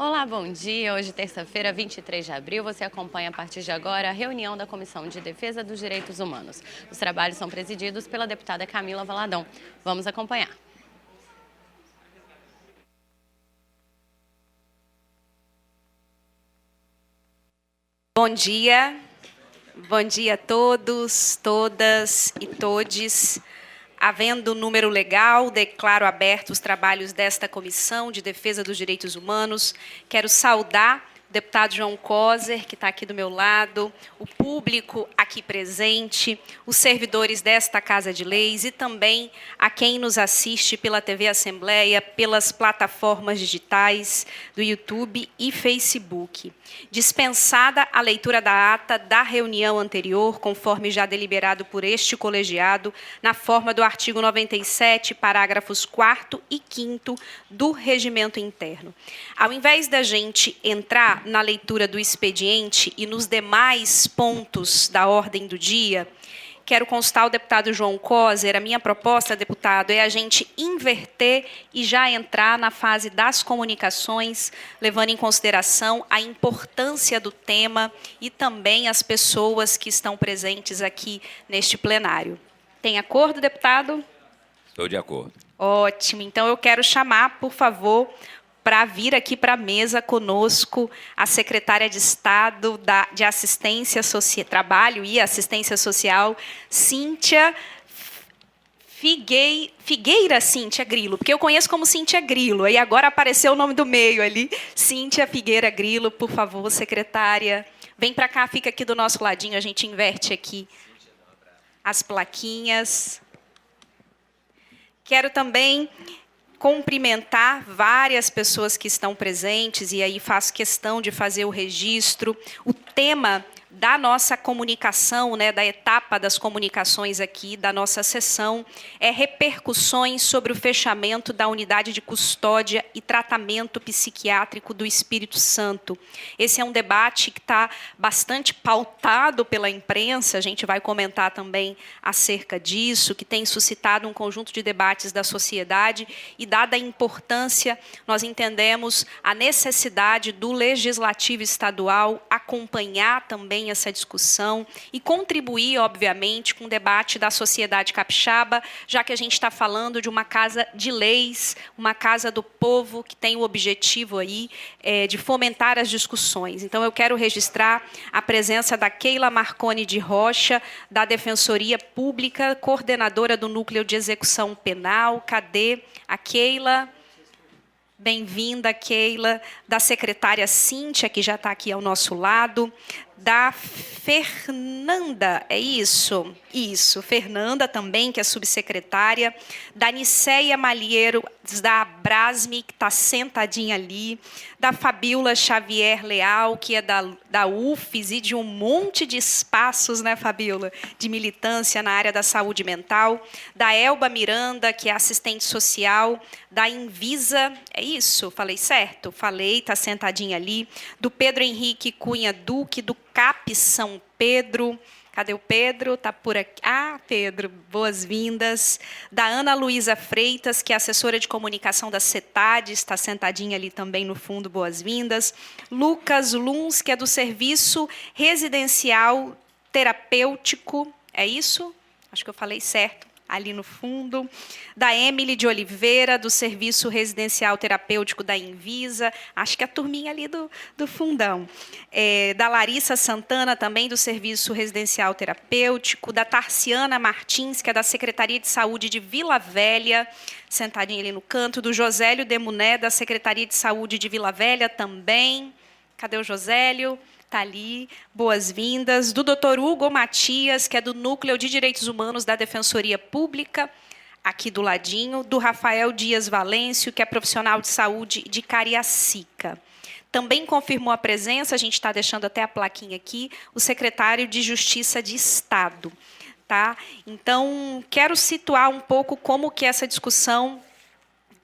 Olá, bom dia. Hoje, terça-feira, 23 de abril, você acompanha a partir de agora a reunião da Comissão de Defesa dos Direitos Humanos. Os trabalhos são presididos pela deputada Camila Valadão. Vamos acompanhar. Bom dia a todos, todas e todes. Havendo número legal, declaro abertos os trabalhos desta Comissão de Defesa dos Direitos Humanos. Quero saudar o deputado João Coser, que está aqui do meu lado, o público aqui presente, os servidores desta Casa de Leis e também a quem nos assiste pela TV Assembleia, pelas plataformas digitais do YouTube e Facebook. Dispensada a leitura da ata da reunião anterior, conforme já deliberado por este colegiado, na forma do artigo 97, parágrafos 4º e 5º do Regimento Interno. Ao invés da gente entrar na leitura do expediente e nos demais pontos da ordem do dia, quero constar ao deputado João Coser, a minha proposta, deputado, é a gente inverter e já entrar na fase das comunicações, levando em consideração a importância do tema e também as pessoas que estão presentes aqui neste plenário. Tem acordo, deputado? Estou de acordo. Ótimo. Então, eu quero chamar, por favor, para vir aqui para a mesa conosco a secretária de Estado de Assistência Social, Trabalho e Assistência Social, Cíntia Figueira Cíntia Grilo, porque eu conheço como Cíntia Grilo, aí agora apareceu o nome do meio ali. Cíntia Figueira Grilo, por favor, secretária. Vem para cá, fica aqui do nosso ladinho, a gente inverte aqui as plaquinhas. Quero também cumprimentar várias pessoas que estão presentes, e aí faço questão de fazer o registro. O tema da nossa comunicação, da etapa das comunicações aqui, da nossa sessão, é repercussões sobre o fechamento da unidade de custódia e tratamento psiquiátrico do Espírito Santo. Esse é um debate que está bastante pautado pela imprensa, a gente vai comentar também acerca disso, que tem suscitado um conjunto de debates da sociedade, e dada a importância, nós entendemos a necessidade do Legislativo Estadual acompanhar também essa discussão e contribuir, obviamente, com o debate da sociedade capixaba, já que a gente está falando de uma casa de leis, uma casa do povo que tem o objetivo aí de fomentar as discussões. Então, eu quero registrar a presença da Keila Marconi de Rocha, da Defensoria Pública, coordenadora do Núcleo de Execução Penal. Cadê a Keila? Bem-vinda, Keila. Da secretária Cíntia, que já está aqui ao nosso lado. Da Fernanda, é isso? Isso, Fernanda também, que é subsecretária. Da Niceia Malheiro, da Abrasme, que está sentadinha ali. Da Fabiola Xavier Leal, que é da UFES e de um monte de espaços, Fabiola, de militância na área da saúde mental. Da Elba Miranda, que é assistente social. Da Invisa, é isso? Falei certo? Falei, está sentadinha ali. Do Pedro Henrique Cunha Duque, do CAP São Pedro. Cadê o Pedro? Está por aqui. Ah, Pedro, boas-vindas. Da Ana Luísa Freitas, que é assessora de comunicação da CETAD, está sentadinha ali também no fundo, boas-vindas. Lucas Luns, que é do Serviço Residencial Terapêutico. É isso? Acho que eu falei certo. Ali no fundo, da Emily de Oliveira, do Serviço Residencial Terapêutico da Invisa, acho que a turminha ali do fundão. Da Larissa Santana, também do Serviço Residencial Terapêutico, da Tarciana Martins, que é da Secretaria de Saúde de Vila Velha, sentadinha ali no canto, do Josélio Demuné, da Secretaria de Saúde de Vila Velha também. Cadê o Josélio? Está ali, boas-vindas. Do Dr. Hugo Matias, que é do Núcleo de Direitos Humanos da Defensoria Pública, aqui do ladinho. Do Rafael Dias Valêncio, que é profissional de saúde de Cariacica. Também confirmou a presença, a gente está deixando até a plaquinha aqui, o secretário de Justiça de Estado. Tá? Então, quero situar um pouco como que essa discussão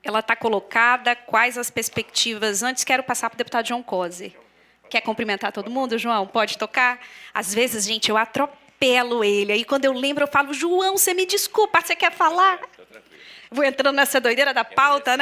ela está colocada, quais as perspectivas. Antes, quero passar para o deputado João Coser. Quer cumprimentar todo mundo, João? Pode tocar? Às vezes, gente, eu atropelo ele. Aí, quando eu lembro, eu falo, João, você me desculpa, você quer falar? Vou entrando nessa doideira da pauta,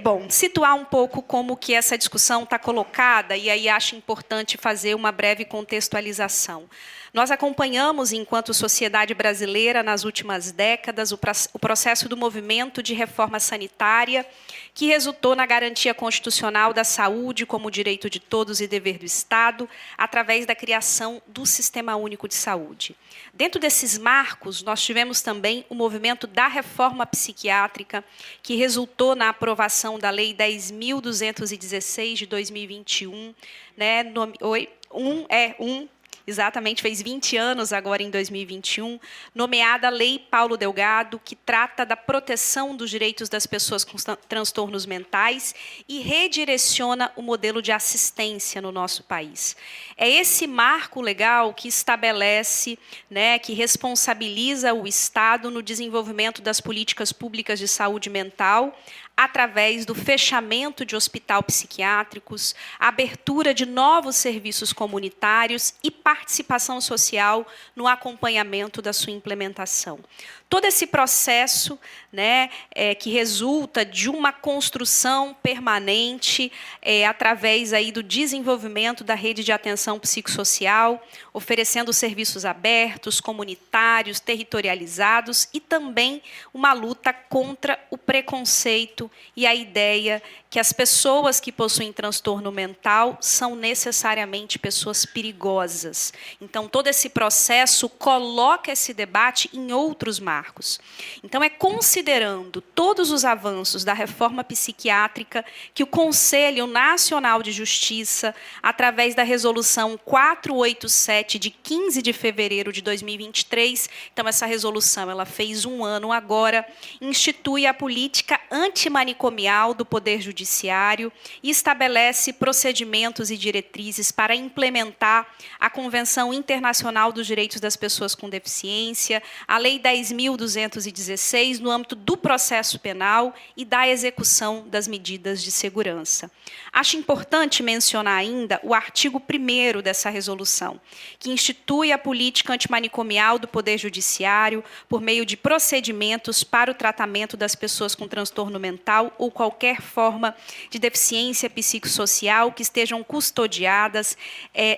Bom, situar um pouco como que essa discussão está colocada, e aí acho importante fazer uma breve contextualização. Nós acompanhamos, enquanto sociedade brasileira, nas últimas décadas, o processo do movimento de reforma sanitária, que resultou na garantia constitucional da saúde como direito de todos e dever do Estado, através da criação do Sistema Único de Saúde. Dentro desses marcos, nós tivemos também o movimento da reforma psiquiátrica, que resultou na aprovação da Lei 10.216 de 2021, né, exatamente, fez 20 anos agora em 2021, nomeada Lei Paulo Delgado, que trata da proteção dos direitos das pessoas com transtornos mentais e redireciona o modelo de assistência no nosso país. É esse marco legal que estabelece, né, que responsabiliza o Estado no desenvolvimento das políticas públicas de saúde mental, através do fechamento de hospitais psiquiátricos, abertura de novos serviços comunitários e participação social no acompanhamento da sua implementação. Todo esse processo, né, que resulta de uma construção permanente através aí do desenvolvimento da rede de atenção psicossocial, oferecendo serviços abertos, comunitários, territorializados e também uma luta contra o preconceito e a ideia que as pessoas que possuem transtorno mental são necessariamente pessoas perigosas. Então, todo esse processo coloca esse debate em outros marcos. Então, é considerando todos os avanços da reforma psiquiátrica que o Conselho Nacional de Justiça, através da Resolução 487, de 15 de fevereiro de 2023, então, essa resolução ela fez 1 ano agora, institui a política antimanicomial do Poder Judiciário e estabelece procedimentos e diretrizes para implementar a Convenção Internacional dos Direitos das Pessoas com Deficiência, a Lei 10.216, no âmbito do processo penal e da execução das medidas de segurança. Acho importante mencionar ainda o artigo 1º dessa resolução, que institui a política antimanicomial do Poder Judiciário por meio de procedimentos para o tratamento das pessoas com transtorno mental ou qualquer forma de deficiência psicossocial que estejam custodiadas,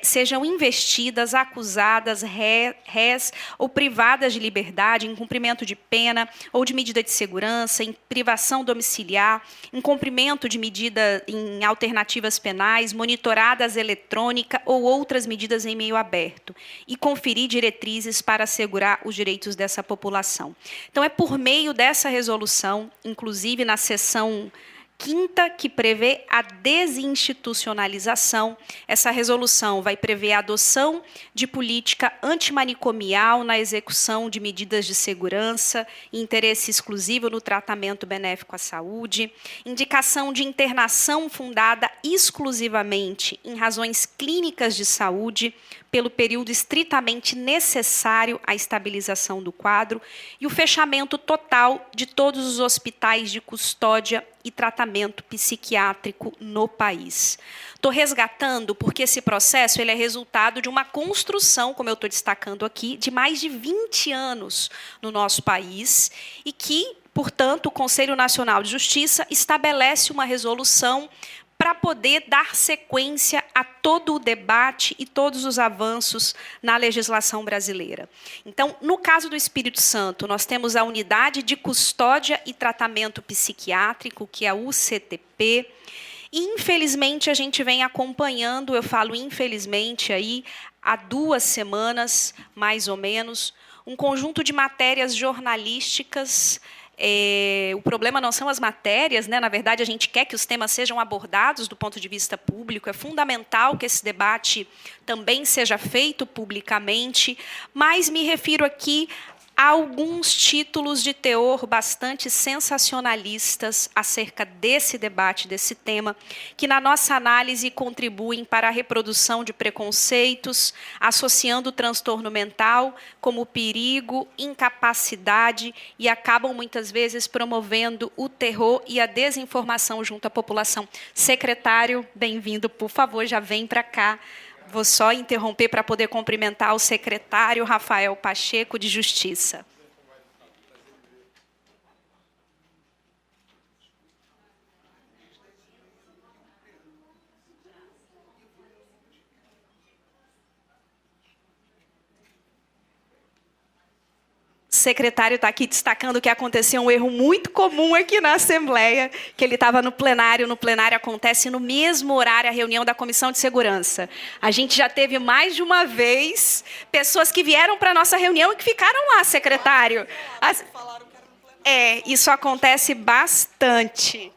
sejam investidas, acusadas, rés ou privadas de liberdade em cumprimento de pena ou de medida de segurança, em privação domiciliar, em cumprimento de medida em alternativas penais, monitoradas eletrônica ou outras medidas em meio aberto, e conferir diretrizes para assegurar os direitos dessa população. Então, é por meio dessa resolução, inclusive na seção 5ª, que prevê a desinstitucionalização. Essa resolução vai prever a adoção de política antimanicomial na execução de medidas de segurança, interesse exclusivo no tratamento benéfico à saúde, indicação de internação fundada exclusivamente em razões clínicas de saúde, pelo período estritamente necessário à estabilização do quadro, e o fechamento total de todos os hospitais de custódia e tratamento psiquiátrico no país. Estou resgatando porque esse processo ele é resultado de uma construção, como eu estou destacando aqui, de mais de 20 anos no nosso país e que, portanto, o Conselho Nacional de Justiça estabelece uma resolução para poder dar sequência a todo o debate e todos os avanços na legislação brasileira. Então, no caso do Espírito Santo, nós temos a Unidade de Custódia e Tratamento Psiquiátrico, que é a UCTP, e, infelizmente, a gente vem acompanhando, eu falo infelizmente, aí, há 2 semanas, mais ou menos, um conjunto de matérias jornalísticas. O problema não são as matérias, né? Na verdade, a gente quer que os temas sejam abordados do ponto de vista público, é fundamental que esse debate também seja feito publicamente, mas me refiro aqui a alguns títulos de teor bastante sensacionalistas acerca desse debate, desse tema, que, na nossa análise, contribuem para a reprodução de preconceitos, associando o transtorno mental como perigo, incapacidade e acabam, muitas vezes, promovendo o terror e a desinformação junto à população. Secretário, bem-vindo, por favor, já vem para cá. Vou só interromper para poder cumprimentar o secretário Rafael Pacheco, de Justiça. secretário está aqui destacando que aconteceu um erro muito comum aqui na Assembleia, que ele estava no plenário acontece no mesmo horário a reunião da Comissão de Segurança. A gente já teve mais de uma vez pessoas que vieram para a nossa reunião e que ficaram lá, secretário. Isso acontece bastante.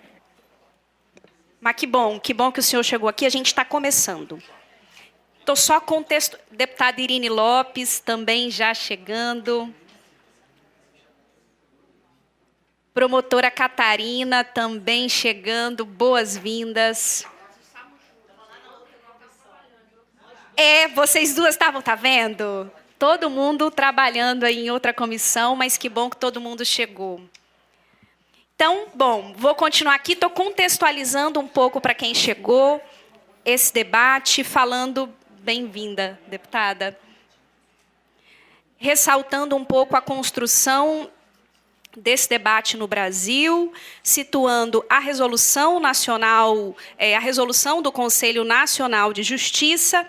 Mas que bom que o senhor chegou aqui, a gente está começando. Estou só deputada Irine Lopes, também já chegando. Promotora Catarina, também chegando, boas-vindas. Vocês duas estavam, tá vendo? Todo mundo trabalhando aí em outra comissão, mas que bom que todo mundo chegou. Então, bom, vou continuar aqui, estou contextualizando um pouco para quem chegou esse debate, falando, bem-vinda, deputada, ressaltando um pouco a construção desse debate no Brasil, situando a resolução nacional, a resolução do Conselho Nacional de Justiça,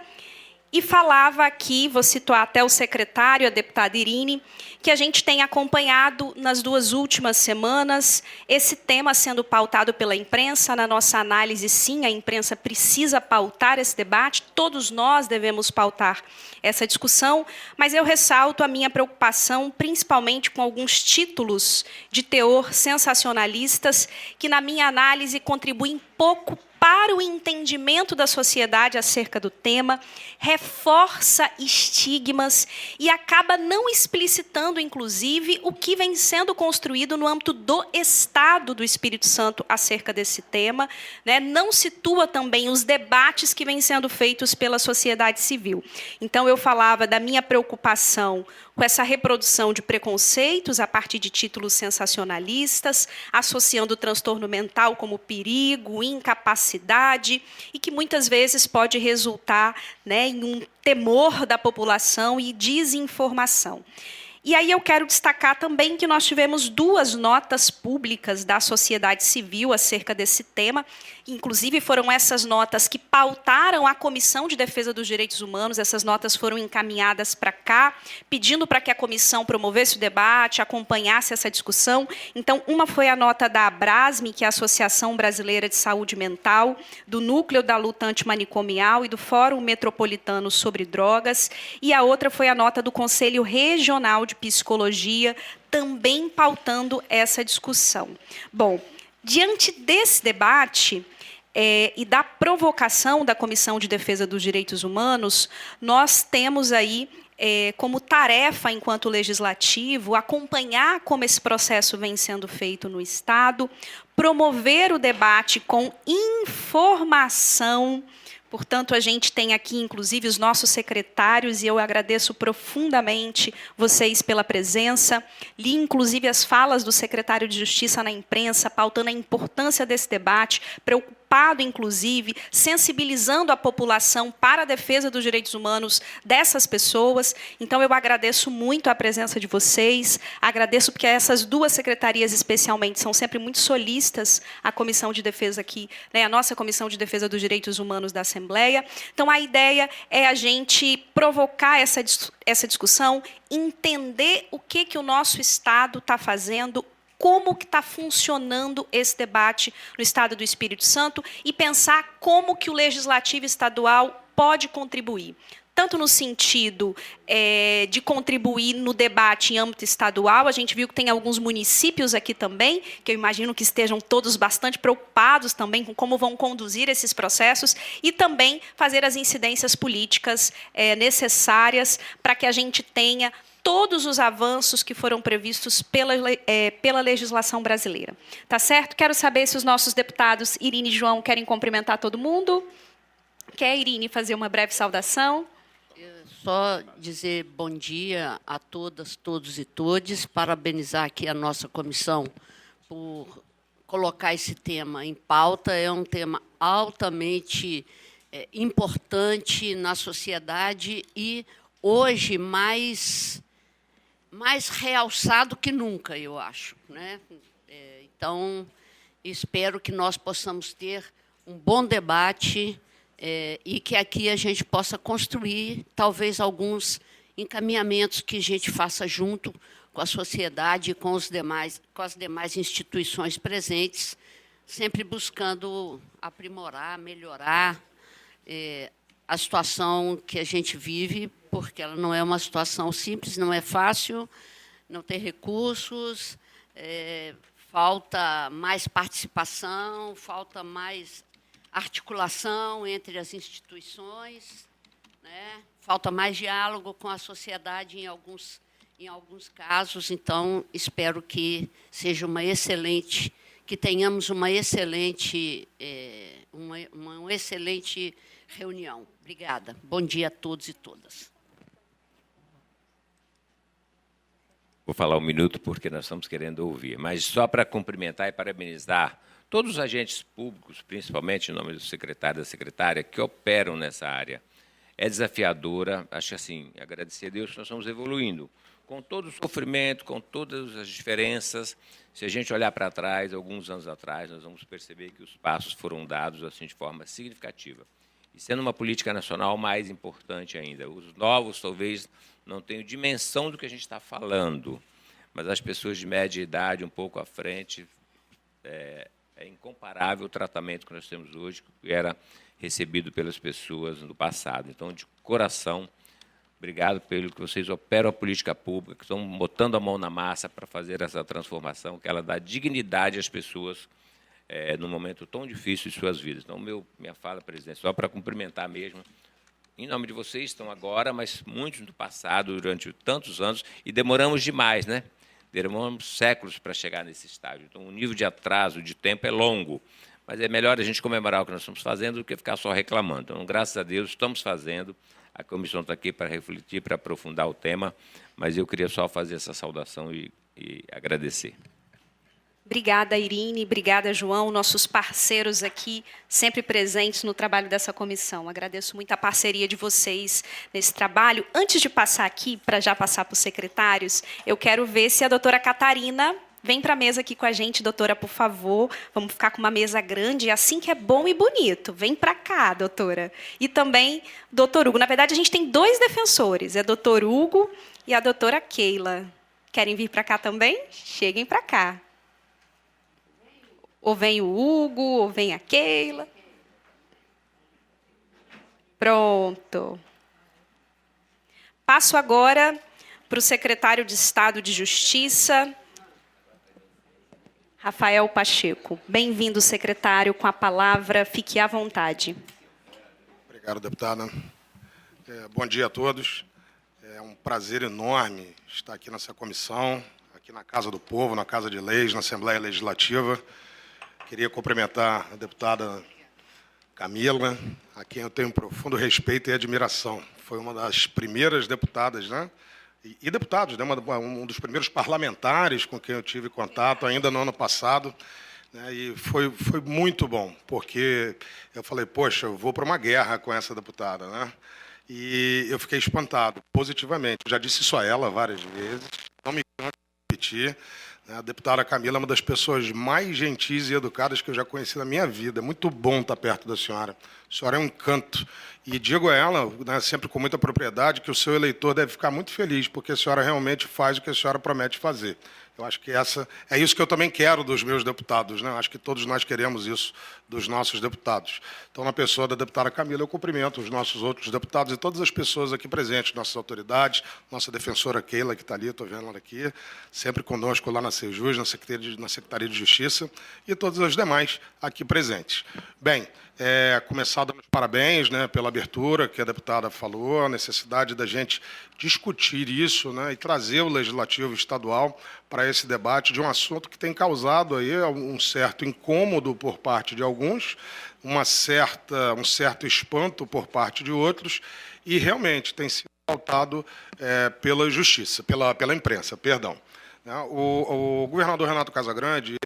e falava aqui, vou situar até o secretário, a deputada Irine, que a gente tem acompanhado nas 2 últimas semanas esse tema sendo pautado pela imprensa. Na nossa análise, sim, a imprensa precisa pautar esse debate, todos nós devemos pautar essa discussão, mas eu ressalto a minha preocupação, principalmente com alguns títulos de teor sensacionalistas, que, na minha análise, contribuem pouco para o entendimento da sociedade acerca do tema, reforça estigmas e acaba não explicitando, inclusive, o que vem sendo construído no âmbito do Estado do Espírito Santo acerca desse tema, né? Não situa também os debates que vêm sendo feitos pela sociedade civil. Então, eu falava da minha preocupação com essa reprodução de preconceitos a partir de títulos sensacionalistas, associando o transtorno mental como perigo, incapacidade, e que muitas vezes pode resultar, né, em um temor da população e desinformação. E aí eu quero destacar também que nós tivemos 2 notas públicas da sociedade civil acerca desse tema. Inclusive, foram essas notas que pautaram a Comissão de Defesa dos Direitos Humanos. Essas notas foram encaminhadas para cá, pedindo para que a comissão promovesse o debate, acompanhasse essa discussão. Então, uma foi a nota da Abrasme, que é a Associação Brasileira de Saúde Mental, do Núcleo da Luta Antimanicomial e do Fórum Metropolitano sobre Drogas. E a outra foi a nota do Conselho Regional de Psicologia, também pautando essa discussão. Bom, diante desse debate e da provocação da Comissão de Defesa dos Direitos Humanos, nós temos aí como tarefa, enquanto legislativo, acompanhar como esse processo vem sendo feito no Estado, promover o debate com informação. Portanto, a gente tem aqui, inclusive, os nossos secretários, e eu agradeço profundamente vocês pela presença. Li, inclusive, as falas do secretário de Justiça na imprensa, pautando a importância desse debate, preocupado, inclusive, sensibilizando a população para a defesa dos direitos humanos dessas pessoas. Então, eu agradeço muito a presença de vocês, agradeço porque essas 2 secretarias, especialmente, são sempre muito solistas à Comissão de Defesa aqui, né, a nossa Comissão de Defesa dos Direitos Humanos da Assembleia. Então, a ideia é a gente provocar essa discussão, entender o que o nosso Estado está fazendo, como que está funcionando esse debate no Estado do Espírito Santo e pensar como que o Legislativo Estadual pode contribuir. Tanto no sentido de contribuir no debate em âmbito estadual, a gente viu que tem alguns municípios aqui também, que eu imagino que estejam todos bastante preocupados também com como vão conduzir esses processos, e também fazer as incidências políticas necessárias para que a gente tenha todos os avanços que foram previstos pela legislação brasileira. Tá certo? Quero saber se os nossos deputados Irine e João querem cumprimentar todo mundo. Quer, Irine, fazer uma breve saudação? Só dizer bom dia a todas, todos e todes, parabenizar aqui a nossa comissão por colocar esse tema em pauta. É um tema altamente importante na sociedade e, hoje, mais realçado que nunca, eu acho, né? Então, espero que nós possamos ter um bom debate e que aqui a gente possa construir, talvez, alguns encaminhamentos que a gente faça junto com a sociedade e com as demais instituições presentes, sempre buscando aprimorar, melhorar a situação que a gente vive, porque ela não é uma situação simples, não é fácil, não tem recursos, falta mais participação, falta mais articulação entre as instituições, né? Falta mais diálogo com a sociedade em alguns casos. Então, espero que seja que tenhamos uma excelente reunião. Obrigada. Bom dia a todos e todas. Vou falar um minuto porque nós estamos querendo ouvir, mas só para cumprimentar e parabenizar todos os agentes públicos, principalmente em nome do secretário e da secretária, que operam nessa área. É desafiadora, acho assim, agradecer a Deus que nós estamos evoluindo. Com todo o sofrimento, com todas as diferenças, se a gente olhar para trás, alguns anos atrás, nós vamos perceber que os passos foram dados assim de forma significativa. E sendo uma política nacional mais importante ainda. Os novos talvez não tenham dimensão do que a gente está falando, mas as pessoas de média idade, um pouco à frente, é incomparável o tratamento que nós temos hoje, que era recebido pelas pessoas no passado. Então, de coração, obrigado pelo que vocês operam a política pública, que estão botando a mão na massa para fazer essa transformação, que ela dá dignidade às pessoas num momento tão difícil de suas vidas. Então, minha fala, presidente, só para cumprimentar mesmo, em nome de vocês, estão agora, mas muitos no passado, durante tantos anos, e demoramos demais, né? Demoramos séculos para chegar nesse estágio. Então, o nível de atraso, de tempo é longo. Mas é melhor a gente comemorar o que nós estamos fazendo do que ficar só reclamando. Então, graças a Deus, estamos fazendo. A comissão está aqui para refletir, para aprofundar o tema, mas eu queria só fazer essa saudação e agradecer. Obrigada, Irine. Obrigada, João, nossos parceiros aqui, sempre presentes no trabalho dessa comissão. Agradeço muito a parceria de vocês nesse trabalho. Antes de passar aqui, para já passar para os secretários, eu quero ver se a doutora Catarina vem para a mesa aqui com a gente, doutora, por favor. Vamos ficar com uma mesa grande, assim que é bom e bonito. Vem para cá, doutora. E também, doutor Hugo. Na verdade, a gente tem dois defensores, é doutor Hugo e a doutora Keila. Querem vir para cá também? Cheguem para cá. Ou vem o Hugo, ou vem a Keila. Pronto. Passo agora para o secretário de Estado de Justiça, Rafael Pacheco. Bem-vindo, secretário, com a palavra. Fique à vontade. Obrigado, deputada. Bom dia a todos. É um prazer enorme estar aqui nessa comissão, aqui na Casa do Povo, na Casa de Leis, na Assembleia Legislativa. Queria cumprimentar a deputada Camila, a quem eu tenho um profundo respeito e admiração. Foi uma das primeiras deputadas, né? E deputados, né? Um dos primeiros parlamentares com quem eu tive contato ainda no ano passado. Né? E foi muito bom, porque eu falei, poxa, eu vou para uma guerra com essa deputada. Né? E eu fiquei espantado, positivamente. Eu já disse isso a ela várias vezes, não me canso de repetir. A deputada Camila é uma das pessoas mais gentis e educadas que eu já conheci na minha vida. É muito bom estar perto da senhora. A senhora é um encanto. E digo a ela, né, sempre com muita propriedade, que o seu eleitor deve ficar muito feliz, porque a senhora realmente faz o que a senhora promete fazer. Eu acho que é isso que eu também quero dos meus deputados. Né? Eu acho que todos nós queremos isso dos nossos deputados. Então, na pessoa da deputada Camila, eu cumprimento os nossos outros deputados e todas as pessoas aqui presentes, nossas autoridades, nossa defensora Keila, que está ali, estou vendo ela aqui, sempre conosco lá na Sejus, na Secretaria de Justiça, e todos os demais aqui presentes. Bem, começar dando os parabéns, né, pela abertura que a deputada falou, a necessidade da gente discutir isso, né, e trazer o Legislativo Estadual para esse debate de um assunto que tem causado aí um certo incômodo por parte de alguns, um certo espanto por parte de outros, e realmente tem sido pautado pela justiça, pela imprensa, perdão. O governador Renato Casagrande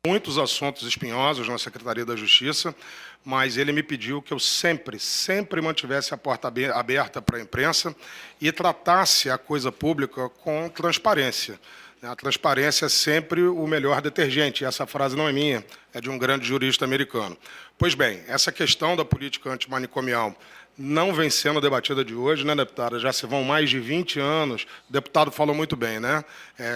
muitos assuntos espinhosos na Secretaria da Justiça, mas ele me pediu que eu sempre mantivesse a porta aberta para a imprensa e tratasse a coisa pública com transparência. A transparência é sempre o melhor detergente. Essa frase não é minha, é de um grande jurista americano. Pois bem, essa questão da política antimanicomial não vem sendo debatida de hoje, né, deputada? Já se vão mais de 20 anos. O deputado falou muito bem, né?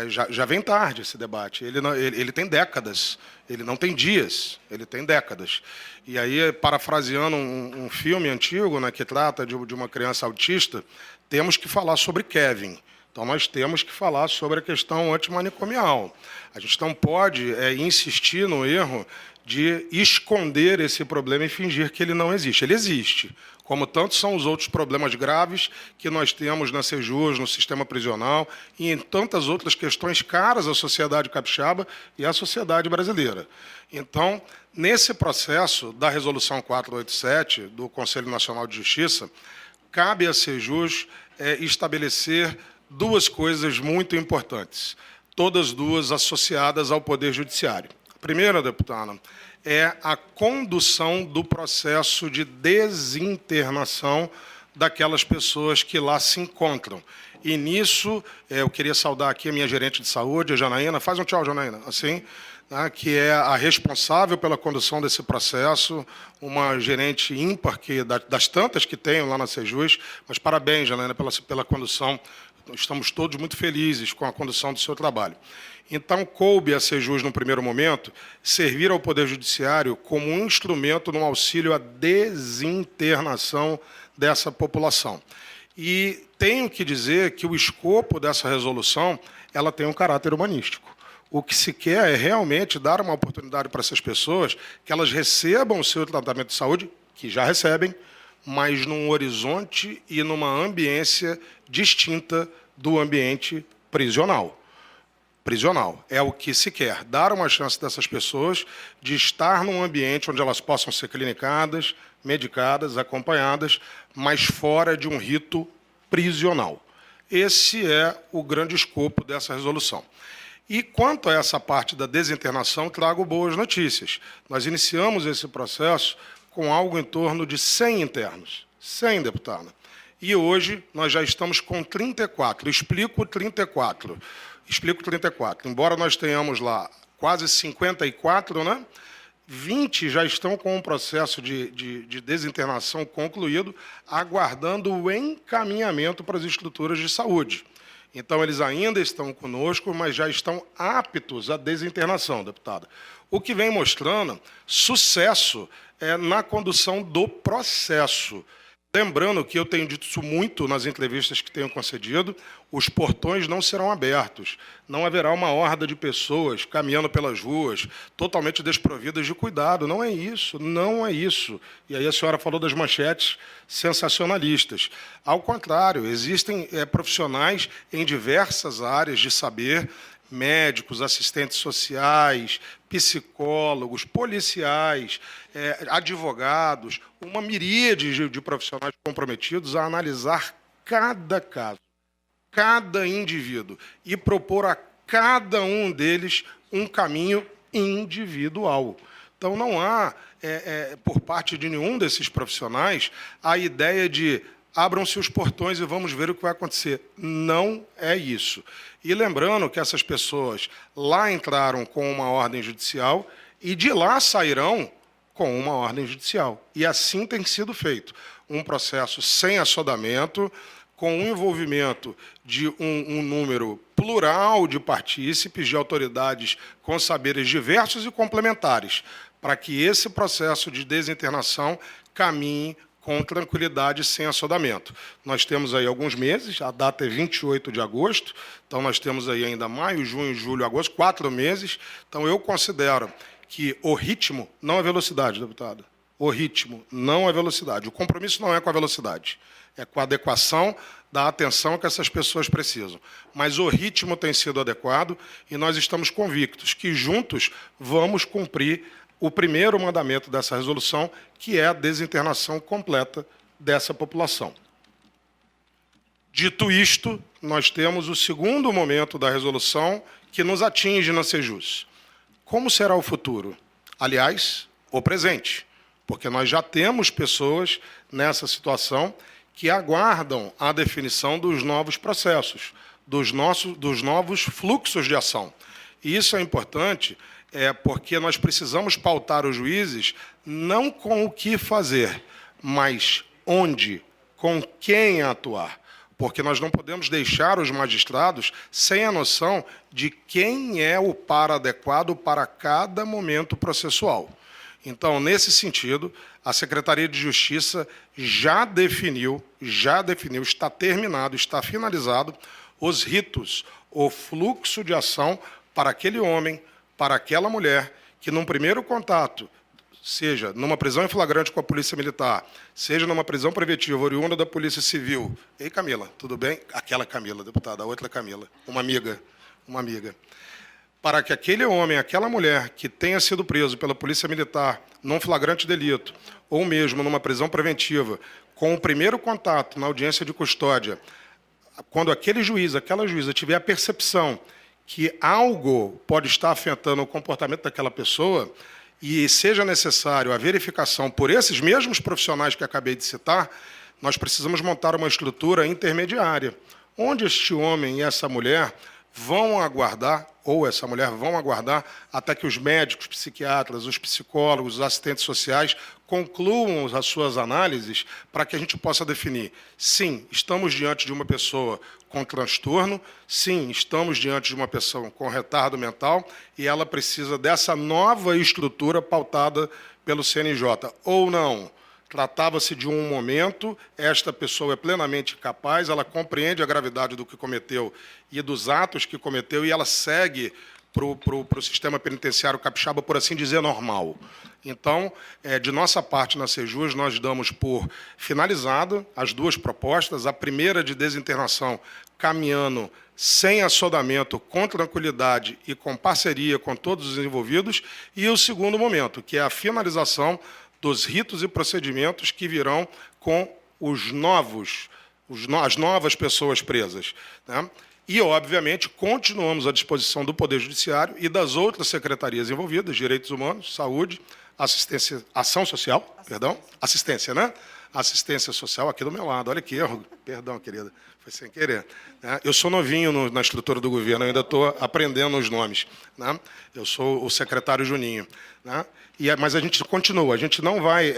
Já vem tarde esse debate. Ele tem décadas. Ele não tem dias, ele tem décadas. E aí, parafraseando um filme antigo, né, que trata de uma criança autista, temos que falar sobre Kevin. Então, nós temos que falar sobre a questão antimanicomial. A gente não pode insistir no erro de esconder esse problema e fingir que ele não existe. Ele existe, como tantos são os outros problemas graves que nós temos na Sejus, no sistema prisional e em tantas outras questões caras à sociedade capixaba e à sociedade brasileira. Então, nesse processo da Resolução 487 do Conselho Nacional de Justiça, cabe à Sejus estabelecer duas coisas muito importantes, todas duas associadas ao Poder Judiciário. A primeira, deputada, é a condução do processo de desinternação daquelas pessoas que lá se encontram. E nisso, eu queria saudar aqui a minha gerente de saúde, a Janaína. Faz um tchau, Janaína. Assim, né, que é a responsável pela condução desse processo, uma gerente ímpar, das tantas que tenho lá na Sejus. Mas parabéns, Janaína, pela condução. Estamos todos muito felizes com a condução do seu trabalho. Então, coube a Sejus, no primeiro momento, servir ao Poder Judiciário como um instrumento no auxílio à desinternação dessa população. E tenho que dizer que o escopo dessa resolução ela tem um caráter humanístico. O que se quer é realmente dar uma oportunidade para essas pessoas que elas recebam o seu tratamento de saúde, que já recebem, mas num horizonte e numa ambiência distinta do ambiente prisional. Prisional é o que se quer, dar uma chance dessas pessoas de estar num ambiente onde elas possam ser clinicadas, medicadas, acompanhadas, mas fora de um rito prisional. Esse é o grande escopo dessa resolução. E quanto a essa parte da desinternação, trago boas notícias. Nós iniciamos esse processo com algo em torno de 100 internos. 100, deputada. E hoje nós já estamos com 34. Explico 34. Embora nós tenhamos lá quase 54, né? 20 já estão com um processo de desinternação concluído, aguardando o encaminhamento para as estruturas de saúde. Então, eles ainda estão conosco, mas já estão aptos à desinternação, deputada. O que vem mostrando sucesso na condução do processo. Lembrando que eu tenho dito isso muito nas entrevistas que tenho concedido, os portões não serão abertos. Não haverá uma horda de pessoas caminhando pelas ruas, totalmente desprovidas de cuidado. Não é isso, não é isso. E aí a senhora falou das manchetes sensacionalistas. Ao contrário, existem profissionais em diversas áreas de saber, médicos, assistentes sociais, psicólogos, policiais, advogados, uma miríade de profissionais comprometidos a analisar cada caso, cada indivíduo, e propor a cada um deles um caminho individual. Então, não há, por parte de nenhum desses profissionais, a ideia de abram-se os portões e vamos ver o que vai acontecer. Não é isso. E lembrando que essas pessoas lá entraram com uma ordem judicial e de lá sairão com uma ordem judicial. E assim tem sido feito. Um processo sem assodamento, com o envolvimento de um número plural de partícipes, de autoridades com saberes diversos e complementares, para que esse processo de desinternação caminhe com tranquilidade, sem assodamento. Nós temos aí alguns meses, a data é 28 de agosto, então nós temos aí ainda maio, junho, julho, agosto, 4 meses. Então eu considero que o ritmo não é velocidade, deputada. O ritmo não é velocidade. O compromisso não é com a velocidade, é com a adequação da atenção que essas pessoas precisam. Mas o ritmo tem sido adequado e nós estamos convictos que juntos vamos cumprir o primeiro mandamento dessa resolução, que é a desinternação completa dessa população. Dito isto, nós temos o segundo momento da resolução que nos atinge na Sejus. Como será o futuro? Aliás, o presente, porque nós já temos pessoas nessa situação que aguardam a definição dos novos processos, dos novos fluxos de ação. E isso é importante, porque nós precisamos pautar os juízes não com o que fazer, mas onde, com quem atuar. Porque nós não podemos deixar os magistrados sem a noção de quem é o par adequado para cada momento processual. Então, nesse sentido, a Secretaria de Justiça já definiu, está terminado, está finalizado os ritos, o fluxo de ação para aquele homem, para aquela mulher, que num primeiro contato, seja numa prisão em flagrante com a Polícia Militar, seja numa prisão preventiva oriunda da Polícia Civil. Ei, Camila, tudo bem? Aquela Camila, deputada, a outra Camila, uma amiga. Para que aquele homem, aquela mulher que tenha sido preso pela Polícia Militar num flagrante delito, ou mesmo numa prisão preventiva, com o primeiro contato na audiência de custódia, quando aquele juiz, aquela juíza tiver a percepção que algo pode estar afetando o comportamento daquela pessoa e seja necessário a verificação por esses mesmos profissionais que acabei de citar, nós precisamos montar uma estrutura intermediária, onde este homem e essa mulher vão aguardar, ou essa mulher vão aguardar, até que os médicos, psiquiatras, os psicólogos, os assistentes sociais concluam as suas análises para que a gente possa definir, sim, estamos diante de uma pessoa com transtorno, sim, estamos diante de uma pessoa com retardo mental e ela precisa dessa nova estrutura pautada pelo CNJ, ou não. Tratava-se de um momento, esta pessoa é plenamente capaz, ela compreende a gravidade do que cometeu e dos atos que cometeu, e ela segue para o sistema penitenciário capixaba, por assim dizer, normal. Então, de nossa parte, na Sejus, nós damos por finalizado as duas propostas, a primeira de desinternação, caminhando sem assodamento, com tranquilidade e com parceria com todos os envolvidos, e o segundo momento, que é a finalização dos ritos e procedimentos que virão com as novas pessoas presas, né? E, obviamente, continuamos à disposição do Poder Judiciário e das outras secretarias envolvidas, Direitos Humanos, Saúde, Ação Social, assistência, né? Assistência Social aqui do meu lado. Olha que erro, perdão, querida, foi sem querer. Né? Eu sou novinho na estrutura do governo, eu ainda estou aprendendo os nomes. Né? Eu sou o secretário Juninho. Né? Mas a gente continua, a gente não vai,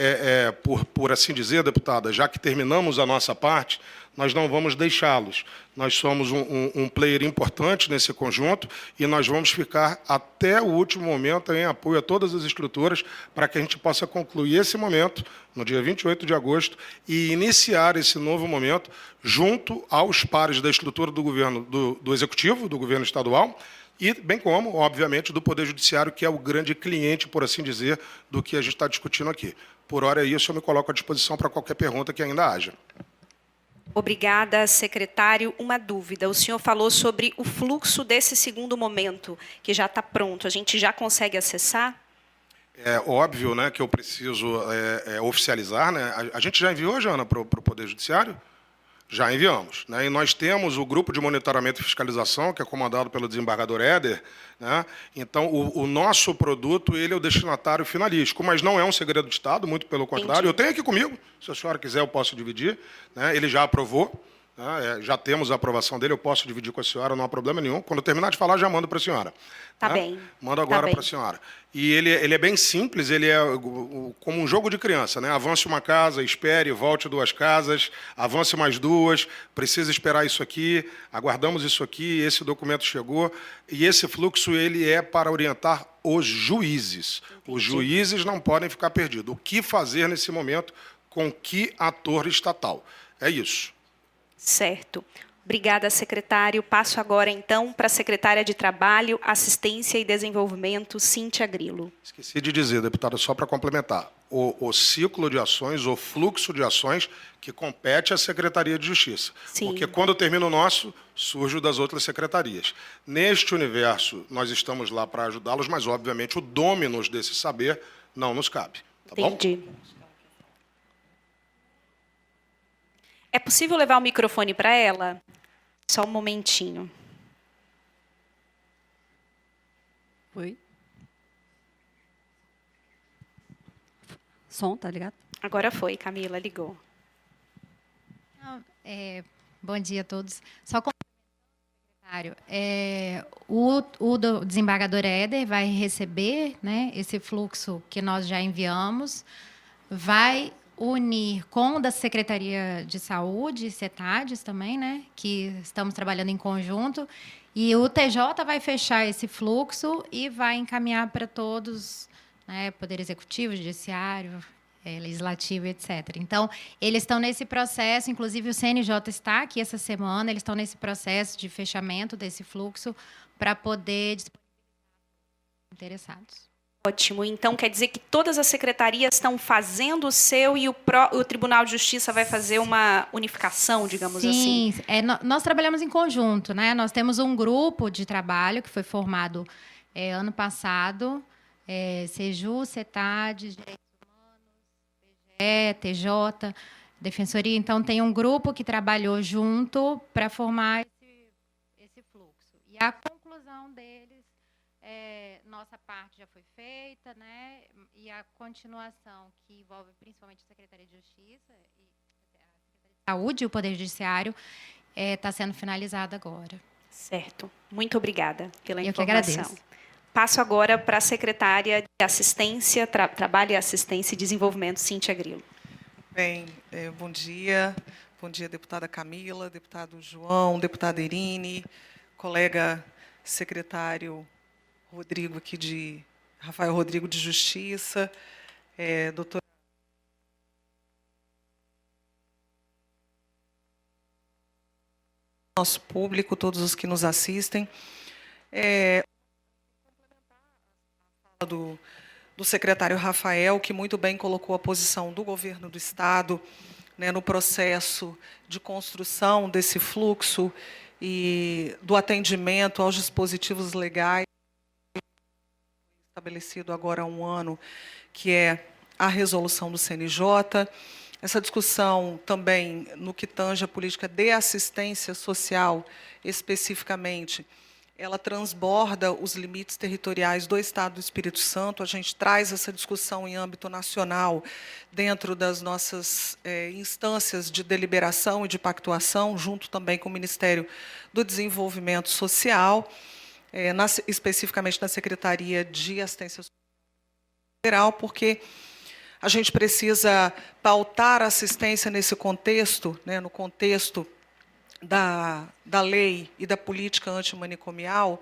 por assim dizer, deputada, já que terminamos a nossa parte, nós não vamos deixá-los. Nós somos um player importante nesse conjunto e nós vamos ficar até o último momento em apoio a todas as estruturas para que a gente possa concluir esse momento, no dia 28 de agosto, e iniciar esse novo momento junto aos pares da estrutura do governo, do Executivo, do governo estadual, e bem como, obviamente, do Poder Judiciário, que é o grande cliente, por assim dizer, do que a gente está discutindo aqui. Por hora é isso, eu me coloco à disposição para qualquer pergunta que ainda haja. Obrigada, secretário. Uma dúvida. O senhor falou sobre o fluxo desse segundo momento, que já está pronto. A gente já consegue acessar? É óbvio, né, que eu preciso oficializar. Né? A gente já enviou, Jana, para o Poder Judiciário? Já enviamos. Né? E nós temos o grupo de monitoramento e fiscalização, que é comandado pelo desembargador Éder. Né? Então, o nosso produto ele é o destinatário finalístico, mas não é um segredo de Estado, muito pelo contrário. Entendi. Eu tenho aqui comigo, se a senhora quiser, eu posso dividir. Né? Ele já aprovou, né? Já temos a aprovação dele, eu posso dividir com a senhora, não há problema nenhum. Quando eu terminar de falar, já mando para a senhora. Tá Né? bem. Mando agora bem. para a senhora. E ele é bem simples, ele é como um jogo de criança, né? Avance uma casa, espere, volte 2 casas, avance mais 2, precisa esperar isso aqui, aguardamos isso aqui, esse documento chegou, e esse fluxo ele é para orientar os juízes. Entendi. Os juízes não podem ficar perdidos. O que fazer nesse momento com que ator estatal? É isso. Certo. Obrigada, secretário. Passo agora, então, para a secretária de Trabalho, Assistência e Desenvolvimento, Cíntia Grilo. Esqueci de dizer, deputada, só para complementar, o ciclo de ações, o fluxo de ações que compete à Secretaria de Justiça. Sim. Porque quando termina o nosso, surge o das outras secretarias. Neste universo, nós estamos lá para ajudá-los, mas, obviamente, o dôminos desse saber não nos cabe. Tá bom? Entendi. É possível levar o microfone para ela? Só um momentinho. Oi. Som, tá ligado? Agora foi, Camila, ligou. Bom dia a todos. Só secretário, o desembargador Éder vai receber, né, esse fluxo que nós já enviamos, vai unir com o da Secretaria de Saúde, CETADES também, né, que estamos trabalhando em conjunto, e o TJ vai fechar esse fluxo e vai encaminhar para todos, né, Poder Executivo, Judiciário, Legislativo, etc. Então, eles estão nesse processo, inclusive o CNJ está aqui essa semana, eles estão nesse processo de fechamento desse fluxo para poder disponibilizar os interessados. Ótimo. Então, quer dizer que todas as secretarias estão fazendo o seu e o Tribunal de Justiça vai fazer uma unificação, digamos assim? Sim, nós trabalhamos em conjunto, né? Nós temos um grupo de trabalho que foi formado ano passado, SEJU, CETADES, Direitos Humanos, PGE, TJ, Defensoria. Então, tem um grupo que trabalhou junto para formar esse fluxo. E a conclusão deles, nossa parte já foi feita, né? E a continuação, que envolve principalmente a Secretaria de Justiça, e a Secretaria de Saúde e o Poder Judiciário, está sendo finalizada agora. Certo. Muito obrigada pela informação. Eu que agradeço. Passo agora para a secretária de Assistência, Trabalho e Assistência e Desenvolvimento, Cíntia Grilo. Bem, bom dia. Bom dia, deputada Camila, deputado João, deputada Irine, colega secretário Rodrigo aqui de Rafael Rodrigo de Justiça, doutor nosso público, todos os que nos assistem. Do secretário Rafael, que muito bem colocou a posição do governo do Estado, né, no processo de construção desse fluxo e do atendimento aos dispositivos legais estabelecido agora há um ano, que é a resolução do CNJ. Essa discussão também, no que tange a política de assistência social, especificamente, ela transborda os limites territoriais do Estado do Espírito Santo. A gente traz essa discussão em âmbito nacional, dentro das nossas instâncias de deliberação e de pactuação, junto também com o Ministério do Desenvolvimento Social, especificamente na Secretaria de Assistência Social Federal, porque a gente precisa pautar a assistência nesse contexto, né, no contexto da lei e da política antimanicomial,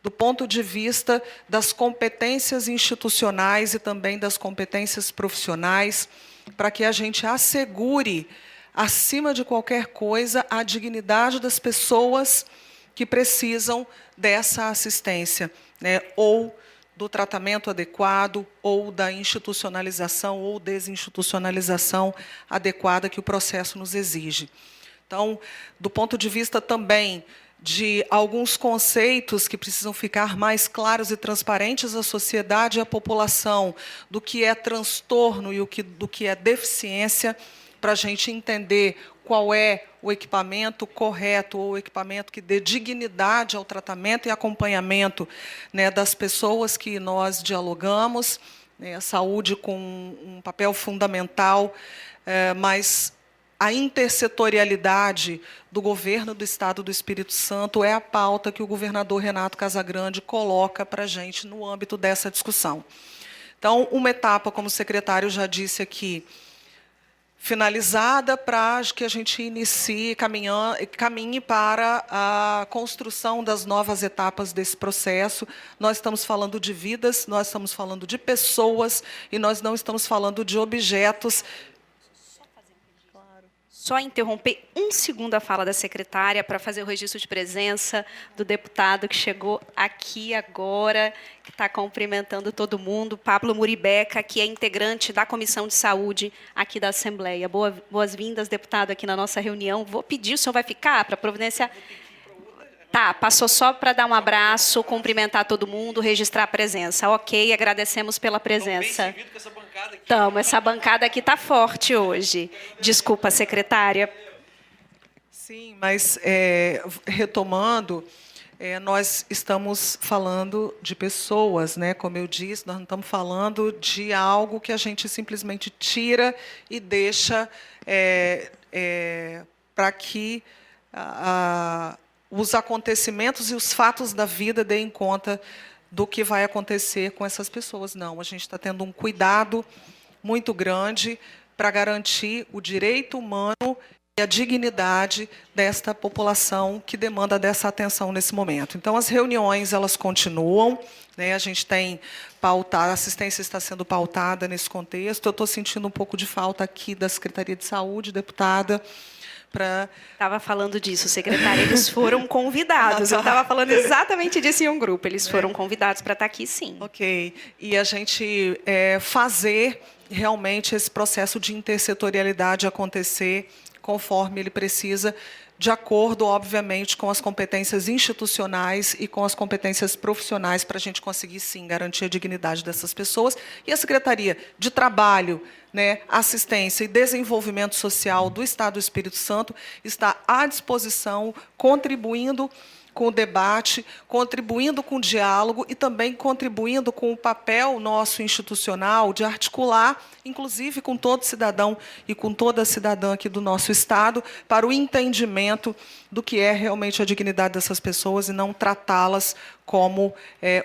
do ponto de vista das competências institucionais e também das competências profissionais, para que a gente assegure, acima de qualquer coisa, a dignidade das pessoas que precisam dessa assistência, né, ou do tratamento adequado, ou da institucionalização ou desinstitucionalização adequada que o processo nos exige. Então, do ponto de vista também de alguns conceitos que precisam ficar mais claros e transparentes à sociedade e à população, do que é transtorno e do que é deficiência, para a gente entender qual é o equipamento correto ou o equipamento que dê dignidade ao tratamento e acompanhamento, né, das pessoas que nós dialogamos, né, a saúde com um papel fundamental, mas a intersetorialidade do governo do Estado do Espírito Santo é a pauta que o governador Renato Casagrande coloca para a gente no âmbito dessa discussão. Então, uma etapa, como o secretário já disse aqui, finalizada para que a gente inicie, caminhe para a construção das novas etapas desse processo. Nós estamos falando de vidas, nós estamos falando de pessoas e nós não estamos falando de objetos. Só interromper um segundo a fala da secretária para fazer o registro de presença do deputado que chegou aqui agora, que está cumprimentando todo mundo, Pablo Muribeca, que é integrante da Comissão de Saúde aqui da Assembleia. Boas-vindas, deputado, aqui na nossa reunião. Vou pedir, o senhor vai ficar para providenciar? Tá, passou só para dar um abraço, cumprimentar todo mundo, registrar a presença. Ok, agradecemos pela presença. Bem com essa bancada aqui. Então, essa bancada aqui está forte hoje. Desculpa, secretária. Sim, mas retomando, nós estamos falando de pessoas, né? Como eu disse, nós não estamos falando de algo que a gente simplesmente tira e deixa para que os acontecimentos e os fatos da vida deem conta do que vai acontecer com essas pessoas. Não, a gente está tendo um cuidado muito grande para garantir o direito humano e a dignidade desta população que demanda dessa atenção nesse momento. Então, as reuniões, elas continuam, né? A gente tem pautado, a assistência está sendo pautada nesse contexto. Eu estou sentindo um pouco de falta aqui da Secretaria de Saúde, deputada, para... Estava falando disso, secretária, eles foram convidados. Eu estava falando exatamente disso em um grupo. Eles foram convidados para estar aqui, sim. Ok. E a gente fazer realmente esse processo de intersetorialidade acontecer conforme ele precisa, de acordo, obviamente, com as competências institucionais e com as competências profissionais, para a gente conseguir, sim, garantir a dignidade dessas pessoas. E a Secretaria de Trabalho, né, Assistência e Desenvolvimento Social do Estado do Espírito Santo está à disposição, contribuindo com o debate, contribuindo com o diálogo e também contribuindo com o papel nosso institucional de articular, inclusive com todo cidadão e com toda cidadã aqui do nosso Estado, para o entendimento do que é realmente a dignidade dessas pessoas e não tratá-las como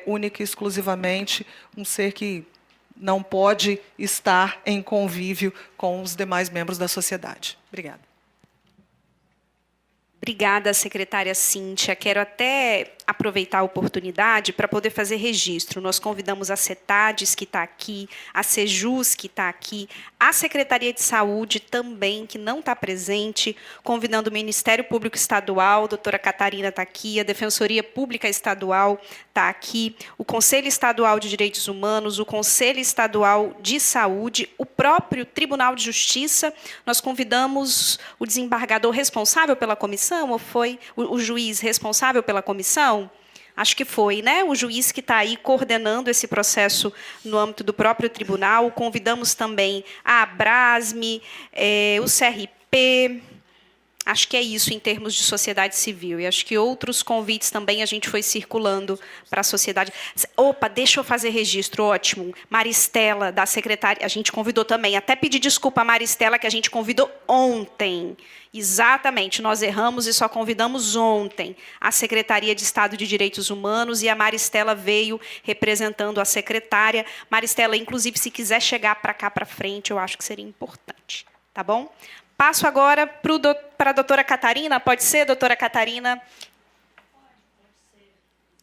única e exclusivamente um ser que não pode estar em convívio com os demais membros da sociedade. Obrigada. Obrigada, secretária Cíntia. Quero até aproveitar a oportunidade para poder fazer registro. Nós convidamos a CETADES, que está aqui, a SEJUS, que está aqui, a Secretaria de Saúde também, que não está presente, convidando o Ministério Público Estadual, a doutora Catarina está aqui, a Defensoria Pública Estadual está aqui, o Conselho Estadual de Direitos Humanos, o Conselho Estadual de Saúde, o próprio Tribunal de Justiça. Nós convidamos o desembargador responsável pela comissão, ou foi o juiz responsável pela comissão? Acho que foi, né? O juiz que está aí coordenando esse processo no âmbito do próprio tribunal. Convidamos também a Abrasme, o CRP. Acho que é isso em termos de sociedade civil. E acho que outros convites também a gente foi circulando para a sociedade. Opa, deixa eu fazer registro, ótimo. Maristela, da secretária, a gente convidou também. Até pedir desculpa a Maristela, que a gente convidou ontem. Exatamente, nós erramos e só convidamos ontem a Secretaria de Estado de Direitos Humanos e a Maristela veio representando a secretária. Maristela, inclusive, se quiser chegar para cá para frente, eu acho que seria importante. Tá bom? Passo agora para a doutora Catarina. Pode ser, doutora Catarina?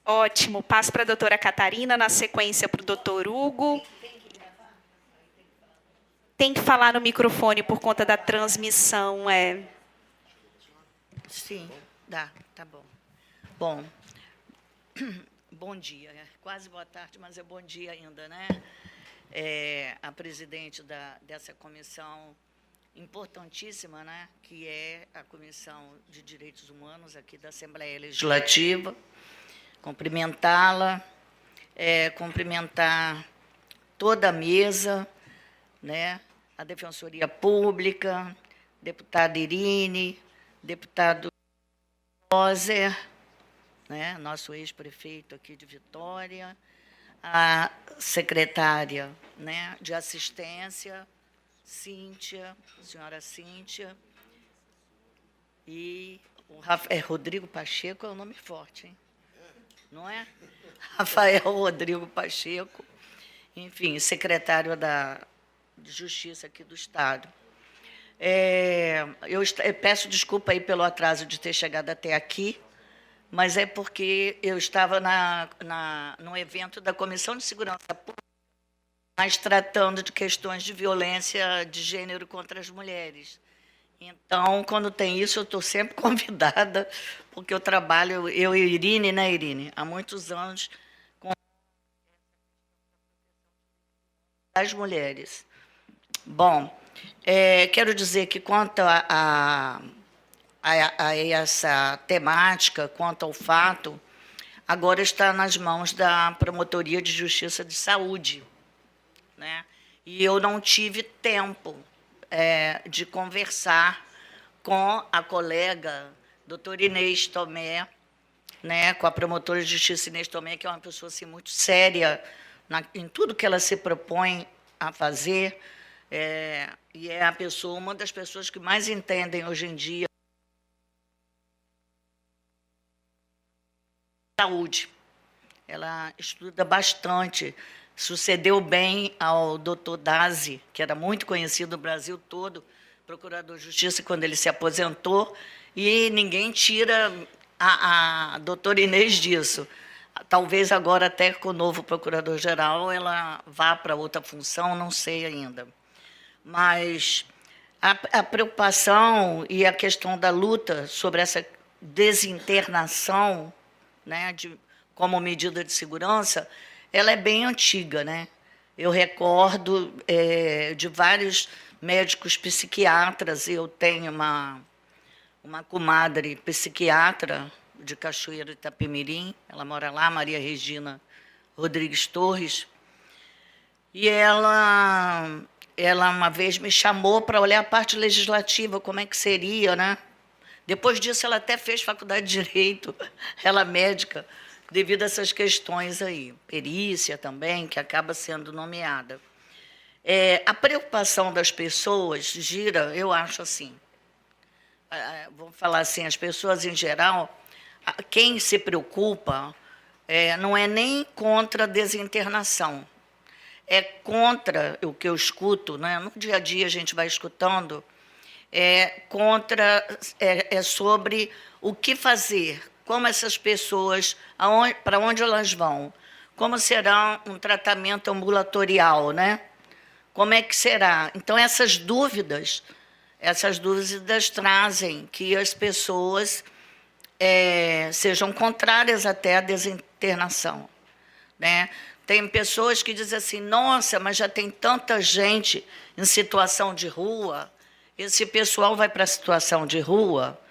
Ótimo. Passo para a doutora Catarina, na sequência para o doutor Hugo. Tem que falar no microfone por conta da transmissão. Sim, dá, tá bom. Bom, bom dia. Quase boa tarde, mas é bom dia ainda, né? A presidente dessa comissão importantíssima, né, que é a Comissão de Direitos Humanos aqui da Assembleia Legislativa, cumprimentá-la, cumprimentar toda a mesa, né, a Defensoria Pública, deputada Irine, deputado Roser, né, nosso ex-prefeito aqui de Vitória, a secretária, né, de assistência, Cíntia, a senhora Cíntia, e o Rodrigo Pacheco é um nome forte, hein? Não é? Rafael Rodrigo Pacheco, enfim, secretário de Justiça aqui do Estado. Eu peço desculpa aí pelo atraso de ter chegado até aqui, mas é porque eu estava no evento da Comissão de Segurança Pública, mas tratando de questões de violência de gênero contra as mulheres. Então, quando tem isso, eu estou sempre convidada, porque eu trabalho, eu e Irine, né, Irine, há muitos anos com as mulheres. Bom, quero dizer que quanto a essa temática, quanto ao fato, agora está nas mãos da Promotoria de Justiça de Saúde, né? E eu não tive tempo de conversar com a colega doutora Inês Tomé, né, com a promotora de justiça Inês Tomé, que é uma pessoa assim, muito séria em tudo que ela se propõe a fazer, e é uma das pessoas que mais entendem hoje em dia saúde, ela estuda bastante. Sucedeu bem ao doutor Dazi, que era muito conhecido no Brasil todo, procurador de justiça, quando ele se aposentou, e ninguém tira a doutora Inês disso. Talvez agora, até com o novo procurador-geral, ela vá para outra função, não sei ainda. Mas a preocupação e a questão da luta sobre essa desinternação, né, como medida de segurança, ela é bem antiga, né? Eu recordo de vários médicos psiquiatras. Eu tenho uma comadre psiquiatra de Cachoeiro Itapemirim, ela mora lá, Maria Regina Rodrigues Torres, e ela uma vez me chamou para olhar a parte legislativa, como é que seria, né? Depois disso, ela até fez faculdade de Direito, ela médica, devido a essas questões aí. Perícia também, que acaba sendo nomeada. A preocupação das pessoas gira, eu acho assim, vou falar assim, as pessoas em geral, quem se preocupa não é nem contra a desinternação, é contra o que eu escuto, né? No dia a dia a gente vai escutando, sobre o que fazer, como essas pessoas, para onde elas vão, como será um tratamento ambulatorial, né? Como é que será? Então, essas dúvidas trazem que as pessoas sejam contrárias até à desinternação, né? Tem pessoas que dizem assim, nossa, mas já tem tanta gente em situação de rua, esse pessoal vai para a situação de rua.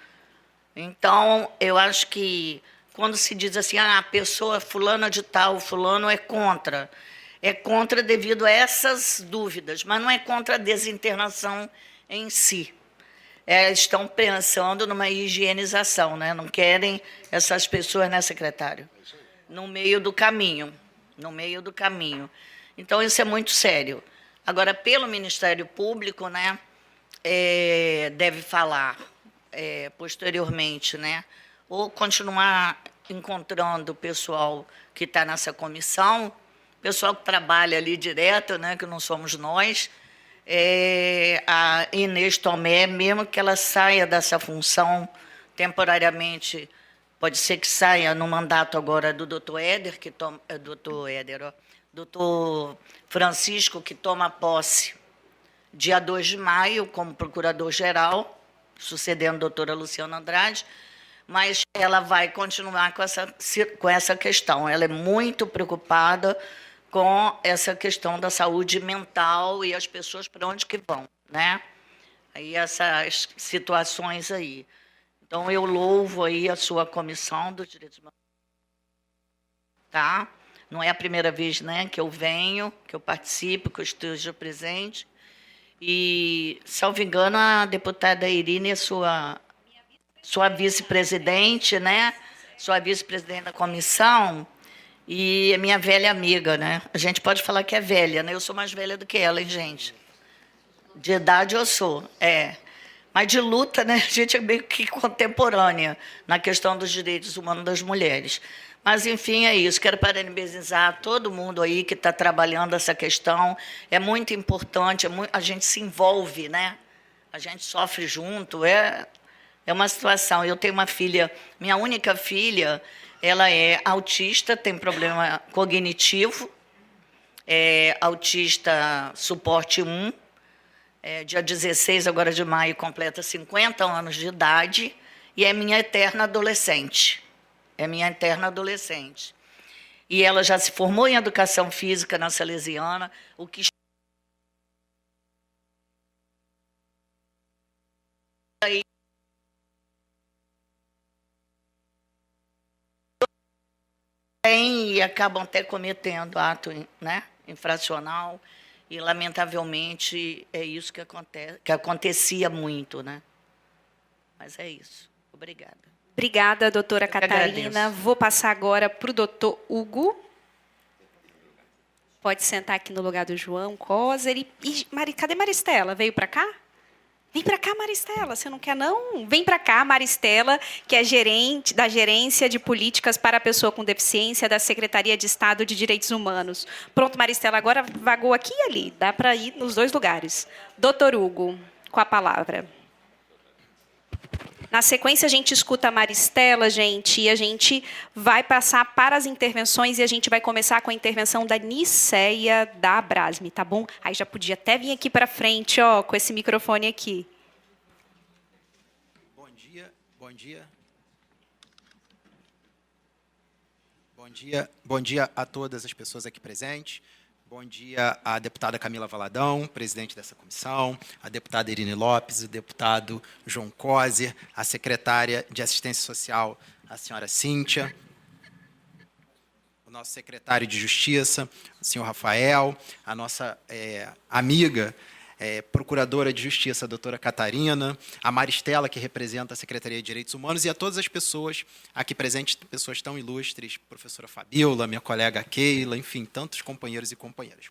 Então, eu acho que quando se diz assim, a pessoa fulana de tal, fulano é contra devido a essas dúvidas, mas não é contra a desinternação em si. Estão pensando numa higienização, né? Não querem essas pessoas, né, secretário? No meio do caminho. Então, isso é muito sério. Agora, pelo Ministério Público, né, deve falar posteriormente, né, ou continuar encontrando o pessoal que está nessa comissão, pessoal que trabalha ali direto, né, que não somos nós, a Inês Tomé, mesmo que ela saia dessa função temporariamente, pode ser que saia no mandato agora do doutor Éder, doutor Francisco, que toma posse dia 2 de maio como procurador-geral, sucedendo a doutora Luciana Andrade, mas ela vai continuar com essa questão. Ela é muito preocupada com essa questão da saúde mental e as pessoas para onde que vão, né? Aí essas situações aí. Então, eu louvo aí a sua comissão dos direitos humanos. Tá? Não é a primeira vez, né, que eu venho, que eu participo, que eu esteja presente. E, salvo engano, a deputada Irine é sua vice-presidente, né? Sua vice-presidente da comissão e é minha velha amiga, né? A gente pode falar que é velha, né? Eu sou mais velha do que ela, hein, gente? De idade eu sou, Mas de luta, né, a gente é meio que contemporânea na questão dos direitos humanos das mulheres. Mas, enfim, é isso. Quero parabenizar todo mundo aí que está trabalhando essa questão. É muito importante, a gente se envolve, né? A gente sofre junto, é uma situação. Eu tenho uma filha, minha única filha, ela é autista, tem problema cognitivo, autista suporte 1, dia 16 agora de maio, completa 50 anos de idade, e é minha eterna adolescente. E ela já se formou em Educação Física na Salesiana, o que e acabam até cometendo ato, né, infracional, e, lamentavelmente, é isso que acontece, que acontecia muito, né? Mas é isso. Obrigada. Obrigada, doutora Catarina. Vou passar agora para o doutor Hugo. Pode sentar aqui no lugar do João Coser. Cadê Maristela? Veio para cá? Vem para cá, Maristela, você não quer não? Vem para cá, Maristela, que é gerente da Gerência de Políticas para a Pessoa com Deficiência da Secretaria de Estado de Direitos Humanos. Pronto, Maristela, agora vagou aqui e ali, dá para ir nos dois lugares. Doutor Hugo, com a palavra. Na sequência, a gente escuta a Maristela, gente, e a gente vai passar para as intervenções e a gente vai começar com a intervenção da Niceia da Abrasme, tá bom? Aí já podia até vir aqui para frente, ó, com esse microfone aqui. Bom dia, bom dia. Bom dia a todas as pessoas aqui presentes. Bom dia à deputada Camila Valadão, presidente dessa comissão, a deputada Irine Lopes, o deputado João Coser, a secretária de Assistência Social, a senhora Cíntia, o nosso secretário de Justiça, o senhor Rafael, a nossa amiga, procuradora de Justiça, a doutora Catarina, a Maristela, que representa a Secretaria de Direitos Humanos, e a todas as pessoas aqui presentes, pessoas tão ilustres, professora Fabiola, minha colega Keila, enfim, tantos companheiros e companheiras.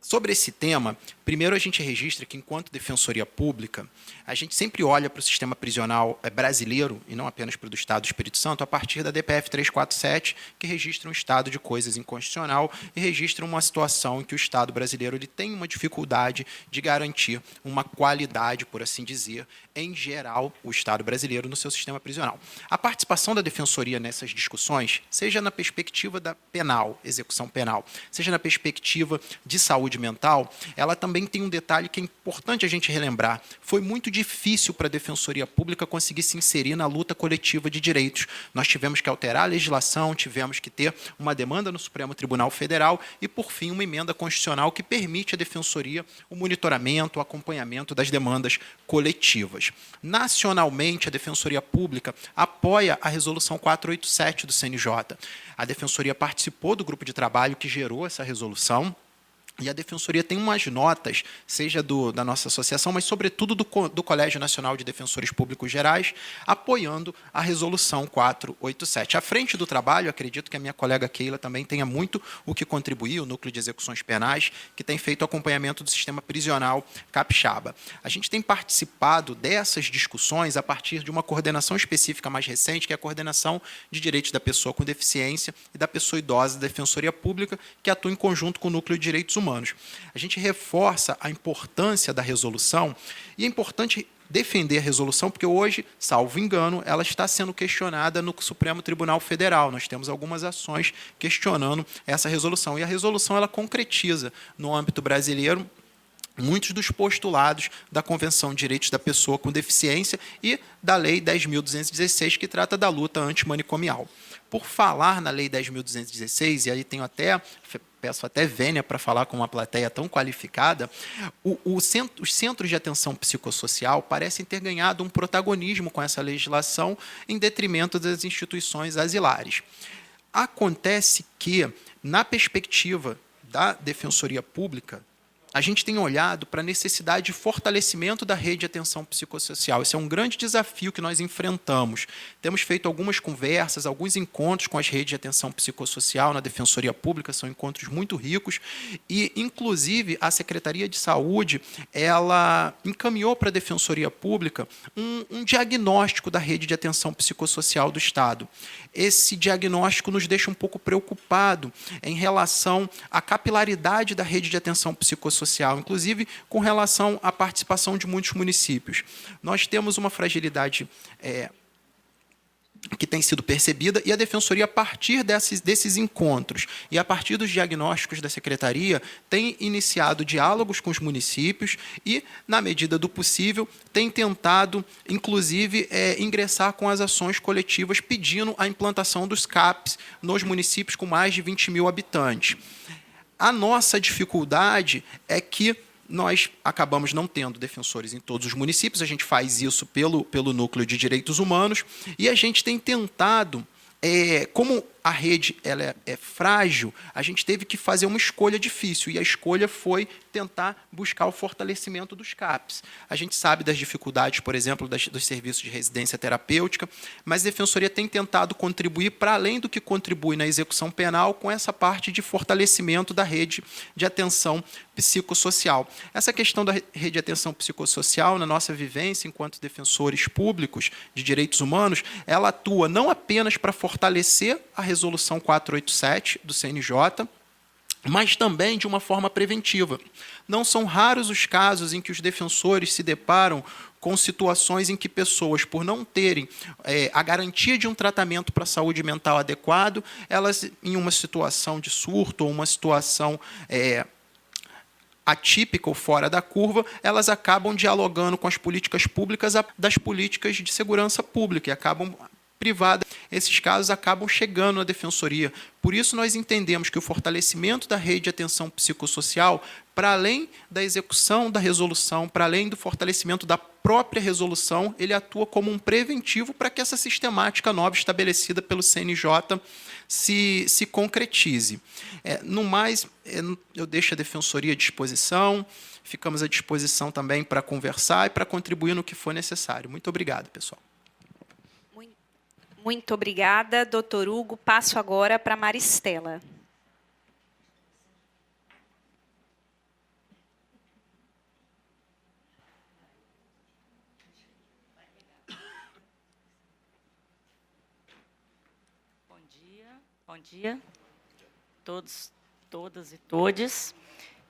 Sobre esse tema, primeiro a gente registra que, enquanto Defensoria Pública, a gente sempre olha para o sistema prisional brasileiro, e não apenas para o do Estado do Espírito Santo, a partir da DPF 347, que registra um estado de coisas inconstitucional e registra uma situação em que o Estado brasileiro ele tem uma dificuldade de garantir uma qualidade, por assim dizer, em geral, o Estado brasileiro no seu sistema prisional. A participação da Defensoria nessas discussões, seja na perspectiva da penal, execução penal, seja na perspectiva de saúde mental, ela também tem um detalhe que é importante a gente relembrar. Foi muito difícil para a Defensoria Pública conseguir se inserir na luta coletiva de direitos. Nós tivemos que alterar a legislação, tivemos que ter uma demanda no Supremo Tribunal Federal e, por fim, uma emenda constitucional que permite à Defensoria o monitoramento, o acompanhamento das demandas coletivas. Nacionalmente, a Defensoria Pública apoia a Resolução 487 do CNJ. A Defensoria participou do grupo de trabalho que gerou essa resolução. E a Defensoria tem umas notas, seja da nossa associação, mas, sobretudo, do Colégio Nacional de Defensores Públicos Gerais, apoiando a Resolução 487. À frente do trabalho, acredito que a minha colega Keila também tenha muito o que contribuir, o Núcleo de Execuções Penais, que tem feito o acompanhamento do sistema prisional capixaba. A gente tem participado dessas discussões a partir de uma coordenação específica mais recente, que é a Coordenação de Direitos da Pessoa com Deficiência e da Pessoa Idosa da Defensoria Pública, que atua em conjunto com o Núcleo de Direitos Humanos. A gente reforça a importância da resolução e é importante defender a resolução porque hoje, salvo engano, ela está sendo questionada no Supremo Tribunal Federal. Nós temos algumas ações questionando essa resolução e a resolução ela concretiza no âmbito brasileiro muitos dos postulados da Convenção de Direitos da Pessoa com Deficiência e da Lei 10.216, que trata da luta antimanicomial. Por falar na Lei 10.216, e aí peço até vênia para falar com uma plateia tão qualificada, os centros de atenção psicossocial parecem ter ganhado um protagonismo com essa legislação em detrimento das instituições asilares. Acontece que, na perspectiva da Defensoria Pública, a gente tem olhado para a necessidade de fortalecimento da rede de atenção psicossocial. Esse é um grande desafio que nós enfrentamos. Temos feito algumas conversas, alguns encontros com as redes de atenção psicossocial na Defensoria Pública, são encontros muito ricos, e, inclusive, a Secretaria de Saúde ela encaminhou para a Defensoria Pública um diagnóstico da rede de atenção psicossocial do Estado. Esse diagnóstico nos deixa um pouco preocupado em relação à capilaridade da rede de atenção psicossocial, inclusive com relação à participação de muitos municípios. Nós temos uma fragilidade que tem sido percebida e a Defensoria, a partir desses encontros e a partir dos diagnósticos da Secretaria, tem iniciado diálogos com os municípios e, na medida do possível, tem tentado, inclusive, ingressar com as ações coletivas pedindo a implantação dos CAPs nos municípios com mais de 20 mil habitantes. A nossa dificuldade é que nós acabamos não tendo defensores em todos os municípios, a gente faz isso pelo Núcleo de Direitos Humanos, e a gente tem tentado, como a rede ela é frágil, a gente teve que fazer uma escolha difícil, e a escolha foi tentar buscar o fortalecimento dos CAPs. A gente sabe das dificuldades, por exemplo, dos serviços de residência terapêutica, mas a Defensoria tem tentado contribuir, para além do que contribui na execução penal, com essa parte de fortalecimento da rede de atenção psicossocial. Essa questão da rede de atenção psicossocial, na nossa vivência enquanto defensores públicos de direitos humanos, ela atua não apenas para fortalecer a Resolução 487 do CNJ, mas também de uma forma preventiva. Não são raros os casos em que os defensores se deparam com situações em que pessoas, por não terem a garantia de um tratamento para a saúde mental adequado, elas, em uma situação de surto ou uma situação atípica ou fora da curva, elas acabam dialogando com as políticas públicas das políticas de segurança pública e acabam privadas. Esses casos acabam chegando na Defensoria. Por isso, nós entendemos que o fortalecimento da rede de atenção psicossocial, para além da execução da resolução, para além do fortalecimento da própria resolução, ele atua como um preventivo para que essa sistemática nova estabelecida pelo CNJ se concretize. No mais, eu deixo a Defensoria à disposição, ficamos à disposição também para conversar e para contribuir no que for necessário. Muito obrigado, pessoal. Muito obrigada, doutor Hugo. Passo agora para Maristela. Bom dia, todos, todas e todes.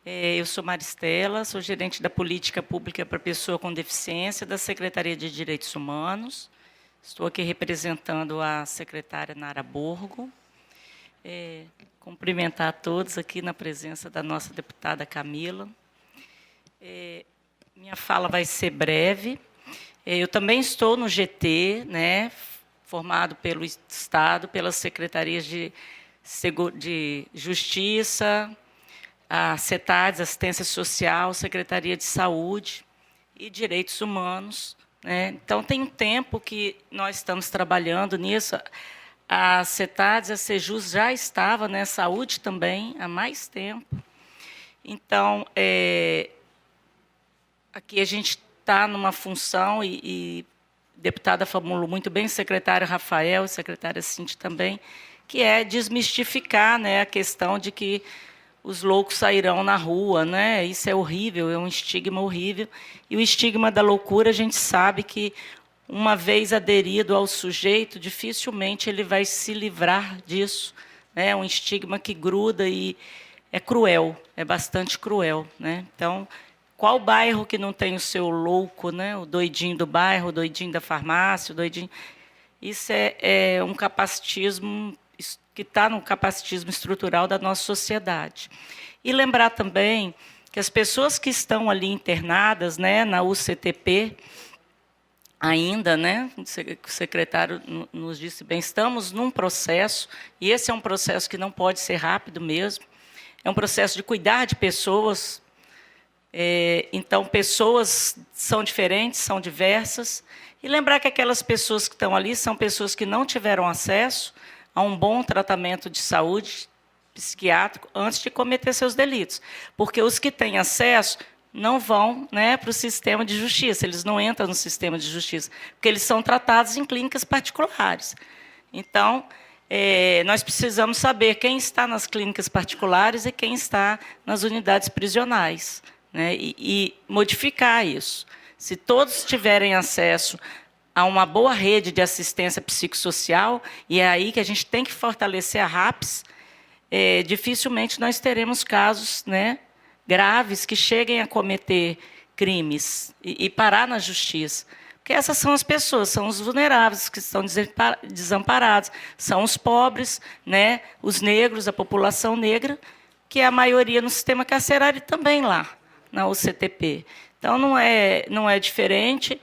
Eu sou Maristela, sou gerente da Política Pública para Pessoa com Deficiência da Secretaria de Direitos Humanos. Estou aqui representando a secretária Nara Borgo. Cumprimentar a todos aqui na presença da nossa deputada Camila. Minha fala vai ser breve. Eu também estou no GT, né, formado pelo Estado, pelas secretarias de Justiça, a CETADES, Assistência Social, Secretaria de Saúde e Direitos Humanos. Então, tem um tempo que nós estamos trabalhando nisso. A CETADES, a Sejus já estava, né, Saúde também, há mais tempo. Então, aqui a gente está numa função, e a deputada formulou muito bem, o secretário Rafael, a secretária Cinti também, que é desmistificar, né, a questão de que os loucos sairão na rua, né? Isso é horrível, é um estigma horrível. E o estigma da loucura, a gente sabe que, uma vez aderido ao sujeito, dificilmente ele vai se livrar disso. É um estigma que gruda e é cruel, é bastante cruel, né? Então, qual bairro que não tem o seu louco, né? O doidinho do bairro, o doidinho da farmácia, o doidinho... Isso é um capacitismo que está no capacitismo estrutural da nossa sociedade. E lembrar também que as pessoas que estão ali internadas, né, na UCTP, ainda, né, o secretário nos disse bem, estamos num processo, e esse é um processo que não pode ser rápido mesmo, é um processo de cuidar de pessoas. Então, pessoas são diferentes, são diversas, e lembrar que aquelas pessoas que estão ali são pessoas que não tiveram acesso a um bom tratamento de saúde psiquiátrico antes de cometer seus delitos. Porque os que têm acesso não vão, né, para o sistema de justiça, eles não entram no sistema de justiça, porque eles são tratados em clínicas particulares. Então, nós precisamos saber quem está nas clínicas particulares e quem está nas unidades prisionais, né, e modificar isso. Se todos tiverem acesso a uma boa rede de assistência psicossocial, e é aí que a gente tem que fortalecer a RAPS, dificilmente nós teremos casos, né, graves que cheguem a cometer crimes e parar na justiça. Porque essas são as pessoas, são os vulneráveis, que estão desamparados, são os pobres, né, os negros, a população negra, que é a maioria no sistema carcerário e também lá, na UCTP. Então, não é diferente.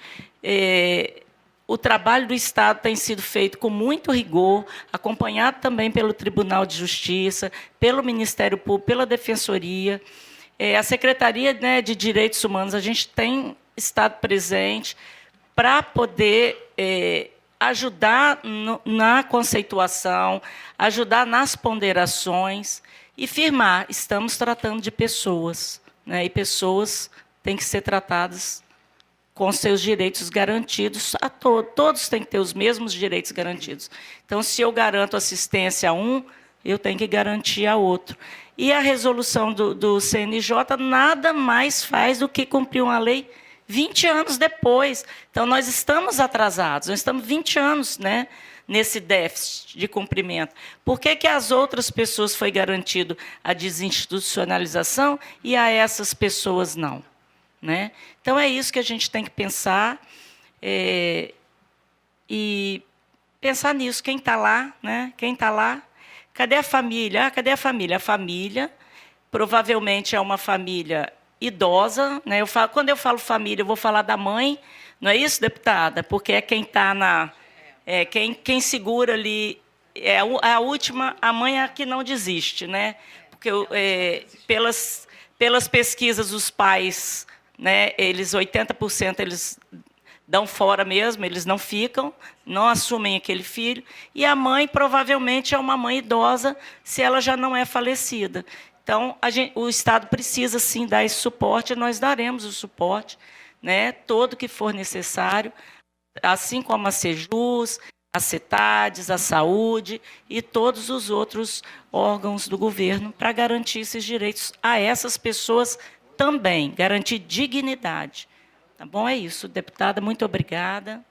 O trabalho do Estado tem sido feito com muito rigor, acompanhado também pelo Tribunal de Justiça, pelo Ministério Público, pela Defensoria. A Secretaria, né, de Direitos Humanos, a gente tem estado presente para poder ajudar na conceituação, ajudar nas ponderações e firmar, estamos tratando de pessoas, né? E pessoas têm que ser tratadas com seus direitos garantidos a todos têm que ter os mesmos direitos garantidos. Então, se eu garanto assistência a um, eu tenho que garantir a outro. E a resolução do CNJ nada mais faz do que cumprir uma lei 20 anos depois. Então, nós estamos atrasados, nós estamos 20 anos, né, nesse déficit de cumprimento. Por que as outras pessoas foi garantido a desinstitucionalização e a essas pessoas não? Né? Então, é isso que a gente tem que pensar e pensar nisso. Quem está lá? Né? Quem está lá? Cadê a família? Ah, cadê a família? A família provavelmente é uma família idosa. Né? Quando eu falo família, eu vou falar da mãe. Não é isso, deputada? Porque é quem está na... quem segura ali... É a última, a mãe é a que não desiste. Né? Porque pelas pesquisas, os pais... Né, 80% eles dão fora mesmo, eles não ficam, não assumem aquele filho, e a mãe provavelmente é uma mãe idosa, se ela já não é falecida. Então, o Estado precisa, sim, dar esse suporte, e nós daremos o suporte, né, todo que for necessário, assim como a Sejus, a CETADES, a Saúde e todos os outros órgãos do governo, para garantir esses direitos a essas pessoas também, garantir dignidade. Tá bom? É isso, deputada, muito obrigada.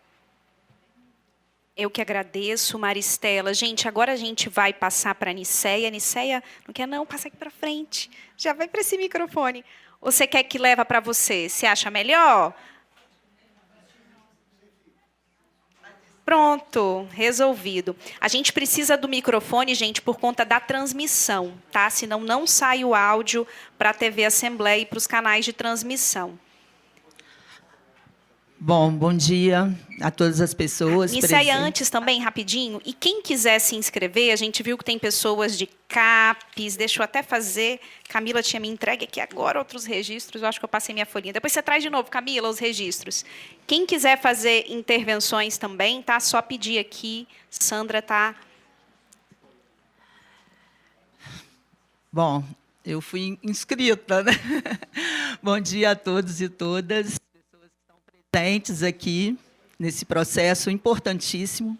Eu que agradeço, Maristela. Gente, agora a gente vai passar para a Niceia. Niceia, não quer não? Passa aqui para frente. Já vai para esse microfone. Ou você quer que leva para você? Você acha melhor? Pronto, resolvido. A gente precisa do microfone, gente, por conta da transmissão, tá? Senão não sai o áudio para a TV Assembleia e para os canais de transmissão. Bom dia a todas as pessoas Niceia, antes também, rapidinho, e quem quiser se inscrever, a gente viu que tem pessoas de CAPES, deixa eu até fazer, Camila tinha me entregue aqui agora outros registros, eu acho que eu passei minha folhinha. Depois você traz de novo, Camila, os registros. Quem quiser fazer intervenções também, tá? Só pedir aqui, Sandra tá... Bom, eu fui inscrita, né? Bom dia a todos e todas. Presentes aqui nesse processo importantíssimo.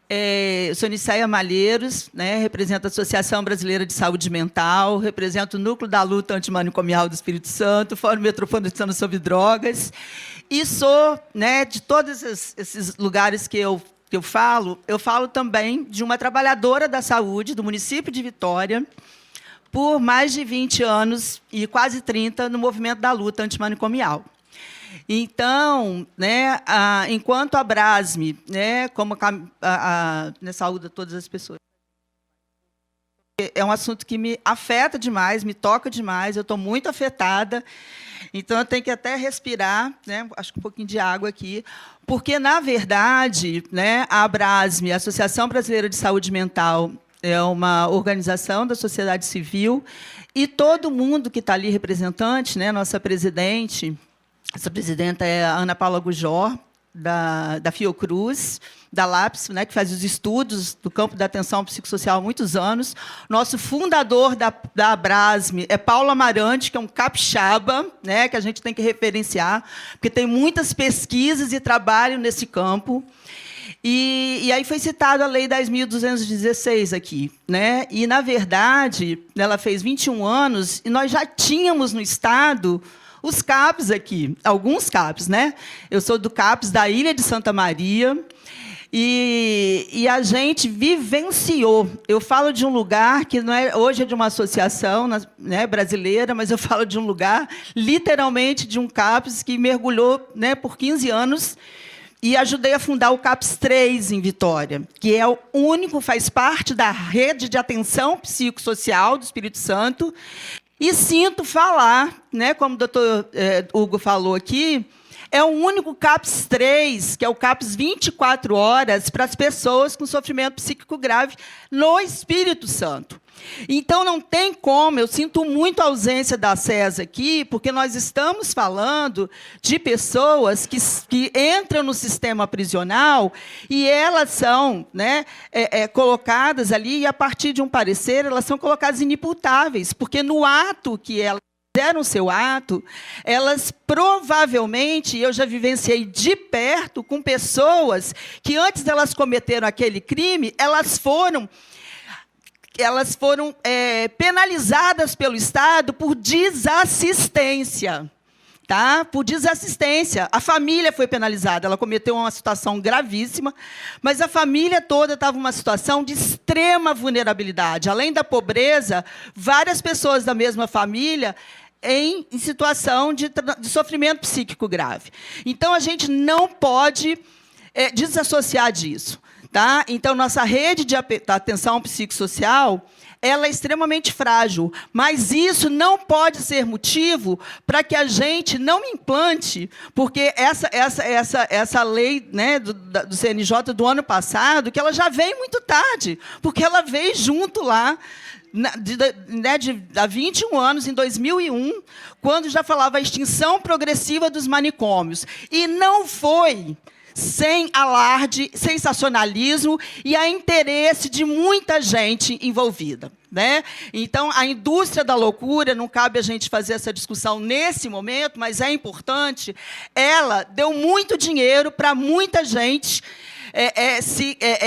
Eu sou Niceia Malheiros, né, represento a Associação Brasileira de Saúde Mental, represento o Núcleo da Luta Antimanicomial do Espírito Santo, Fórum Metropolitano sobre Drogas, e sou, né, de todos esses lugares que eu falo também de uma trabalhadora da saúde do município de Vitória, por mais de 20 anos e quase 30 no movimento da luta antimanicomial. Então, né, enquanto a Brasme, né, como saúde a todas as pessoas, é um assunto que me afeta demais, me toca demais, eu estou muito afetada, então eu tenho que até respirar, né, acho que um pouquinho de água aqui, porque, na verdade, né, a Brasme, a Associação Brasileira de Saúde Mental, é uma organização da sociedade civil, e todo mundo que está ali representante, né, nossa presidente... Essa presidenta é a Ana Paula Gujó, da Fiocruz, da LAPS, né, que faz os estudos do campo da atenção psicossocial há muitos anos. Nosso fundador da Abrasme é Paulo Amarante, que é um capixaba, né, que a gente tem que referenciar, porque tem muitas pesquisas e trabalho nesse campo. E aí foi citada a Lei 10.216 aqui, né? E, na verdade, ela fez 21 anos e nós já tínhamos no Estado os CAPs aqui, alguns CAPs, né? Eu sou do CAPs da Ilha de Santa Maria e a gente vivenciou. Eu falo de um lugar que não é, hoje é de uma associação, né, brasileira, mas eu falo de um lugar, literalmente, de um CAPs que mergulhou, né, por 15 anos e ajudei a fundar o CAPS 3 em Vitória, que é o único, faz parte da rede de atenção psicossocial do Espírito Santo. E sinto falar, né, como o doutor Hugo falou aqui, é o único CAPS 3, que é o CAPS 24 horas, para as pessoas com sofrimento psíquico grave no Espírito Santo. Então, não tem como, eu sinto muito a ausência da SES aqui, porque nós estamos falando de pessoas que entram no sistema prisional e elas são, né, colocadas ali, e a partir de um parecer, elas são colocadas inimputáveis, porque no ato que elas fizeram o seu ato, elas provavelmente, eu já vivenciei de perto com pessoas que, antes delas cometeram aquele crime, elas foram penalizadas pelo Estado por desassistência. Tá? Por desassistência. A família foi penalizada, ela cometeu uma situação gravíssima, mas a família toda estava numa situação de extrema vulnerabilidade. Além da pobreza, várias pessoas da mesma família em situação de sofrimento psíquico grave. Então, a gente não pode desassociar disso. Tá? Então, nossa rede de atenção psicossocial, ela é extremamente frágil, mas isso não pode ser motivo para que a gente não implante, porque essa lei, né, do CNJ do ano passado, que ela já veio muito tarde, porque ela veio junto lá, há 21 anos, em 2001, quando já falava a extinção progressiva dos manicômios. E não foi sem alarde, sensacionalismo e a interesse de muita gente envolvida. Né? Então, a indústria da loucura, não cabe a gente fazer essa discussão nesse momento, mas é importante, ela deu muito dinheiro para muita gente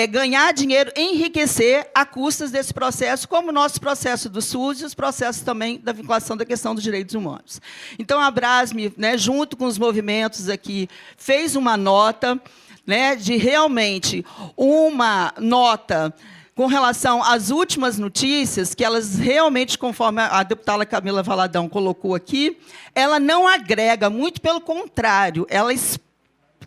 ganhar dinheiro, enriquecer a custas desse processo, como o nosso processo do SUS e os processos também da vinculação da questão dos direitos humanos. Então, a Brasme, né, junto com os movimentos aqui, fez uma nota, né, de realmente uma nota com relação às últimas notícias, que elas realmente, conforme a deputada Camila Valadão colocou aqui, ela não agrega, muito pelo contrário, ela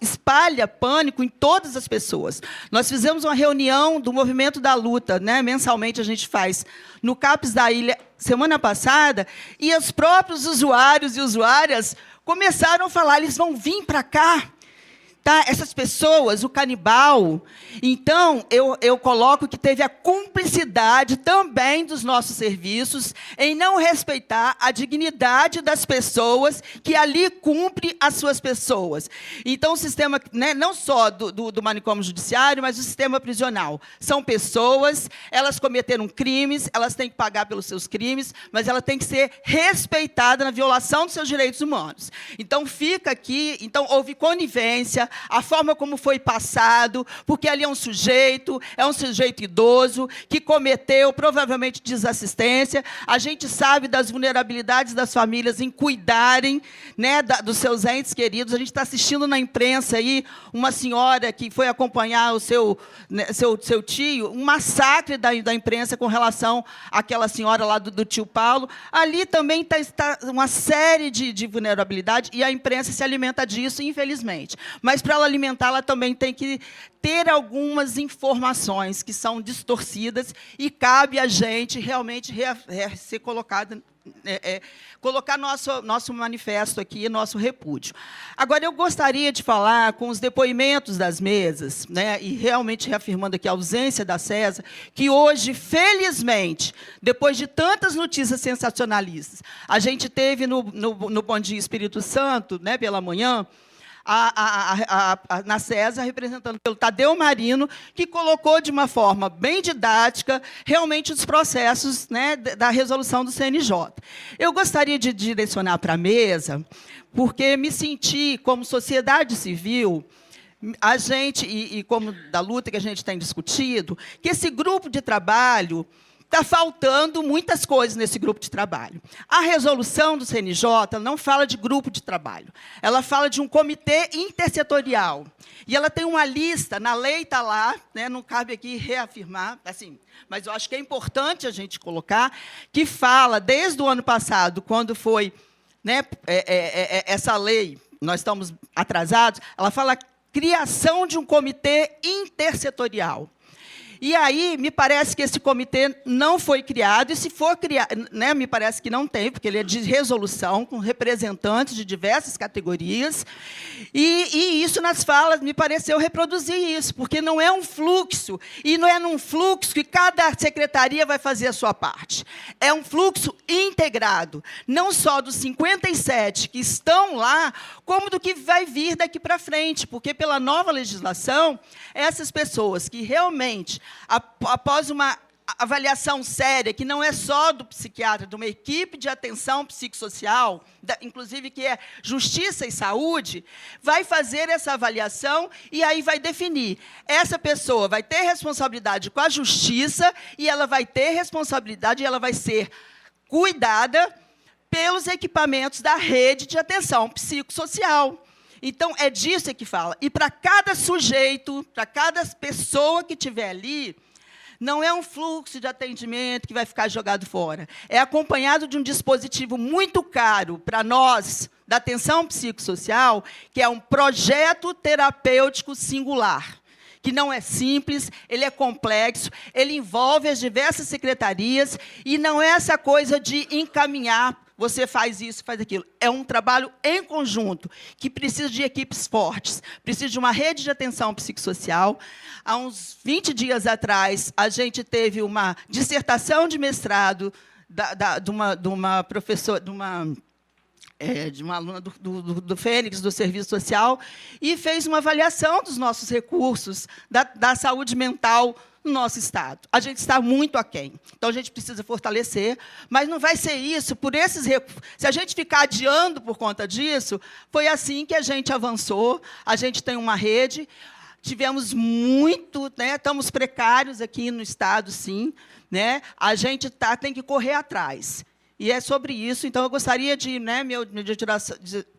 espalha pânico em todas as pessoas. Nós fizemos uma reunião do Movimento da Luta, né, mensalmente a gente faz, no CAPS da Ilha, semana passada, e os próprios usuários e usuárias começaram a falar, eles vão vir para cá, tá? Essas pessoas, o canibal. Então, eu coloco que teve a cumplicidade também dos nossos serviços em não respeitar a dignidade das pessoas que ali cumpre as suas pessoas. Então, o sistema, né, não só do manicômio judiciário, mas o sistema prisional. São pessoas, elas cometeram crimes, elas têm que pagar pelos seus crimes, mas ela tem que ser respeitada na violação dos seus direitos humanos. Então, fica aqui, então, houve conivência, a forma como foi passado, porque ali é um sujeito idoso, que cometeu, provavelmente, desassistência. A gente sabe das vulnerabilidades das famílias em cuidarem, né, dos seus entes queridos. A gente está assistindo na imprensa aí uma senhora que foi acompanhar o seu tio, um massacre da imprensa com relação àquela senhora lá do tio Paulo. Ali também está uma série de vulnerabilidade, e a imprensa se alimenta disso, infelizmente. Mas, para ela alimentar, ela também tem que ter algumas informações que são distorcidas, e cabe a gente realmente ser colocado, colocar nosso manifesto aqui, nosso repúdio. Agora, eu gostaria de falar com os depoimentos das mesas, né, e realmente reafirmando aqui a ausência da CESA, que hoje, felizmente, depois de tantas notícias sensacionalistas, a gente teve no Bom Dia Espírito Santo, né, pela manhã, na CESA, representando pelo Tadeu Marino, que colocou de uma forma bem didática realmente os processos, né, da resolução do CNJ. Eu gostaria de direcionar para a mesa, porque me senti, como sociedade civil, a gente, e como da luta que a gente tem discutido, que esse grupo de trabalho está faltando muitas coisas nesse grupo de trabalho. A resolução do CNJ não fala de grupo de trabalho. Ela fala de um comitê intersetorial. E ela tem uma lista, na lei está lá, né, não cabe aqui reafirmar, assim, mas eu acho que é importante a gente colocar, que fala, desde o ano passado, quando foi, né, essa lei, nós estamos atrasados, ela fala criação de um comitê intersetorial. E aí, me parece que esse comitê não foi criado, e se for criado, né, me parece que não tem, porque ele é de resolução, com representantes de diversas categorias, e isso nas falas me pareceu reproduzir isso, porque não é um fluxo, e não é num fluxo que cada secretaria vai fazer a sua parte. É um fluxo integrado, não só dos 57 que estão lá, como do que vai vir daqui para frente, porque, pela nova legislação, essas pessoas que realmente, após uma avaliação séria, que não é só do psiquiatra, de uma equipe de atenção psicossocial, inclusive que é Justiça e Saúde, vai fazer essa avaliação e aí vai definir. Essa pessoa vai ter responsabilidade com a Justiça e ela vai ter responsabilidade e ela vai ser cuidada pelos equipamentos da rede de atenção psicossocial. Então, é disso que fala. E para cada sujeito, para cada pessoa que estiver ali, não é um fluxo de atendimento que vai ficar jogado fora. É acompanhado de um dispositivo muito caro para nós, da atenção psicossocial, que é um projeto terapêutico singular, que não é simples, ele é complexo, ele envolve as diversas secretarias, e não é essa coisa de encaminhar, você faz isso, faz aquilo. É um trabalho em conjunto, que precisa de equipes fortes, precisa de uma rede de atenção psicossocial. Há uns 20 dias atrás, a gente teve uma dissertação de mestrado de uma professora, de uma aluna do Fênix, do Serviço Social, e fez uma avaliação dos nossos recursos da saúde mental no nosso Estado. A gente está muito aquém. Então, a gente precisa fortalecer, mas não vai ser isso por esses recursos. Se a gente ficar adiando por conta disso, foi assim que a gente avançou, a gente tem uma rede, tivemos muito, né, estamos precários aqui no Estado, sim, né, a gente tem que correr atrás. E é sobre isso. Então, eu gostaria de, né, meu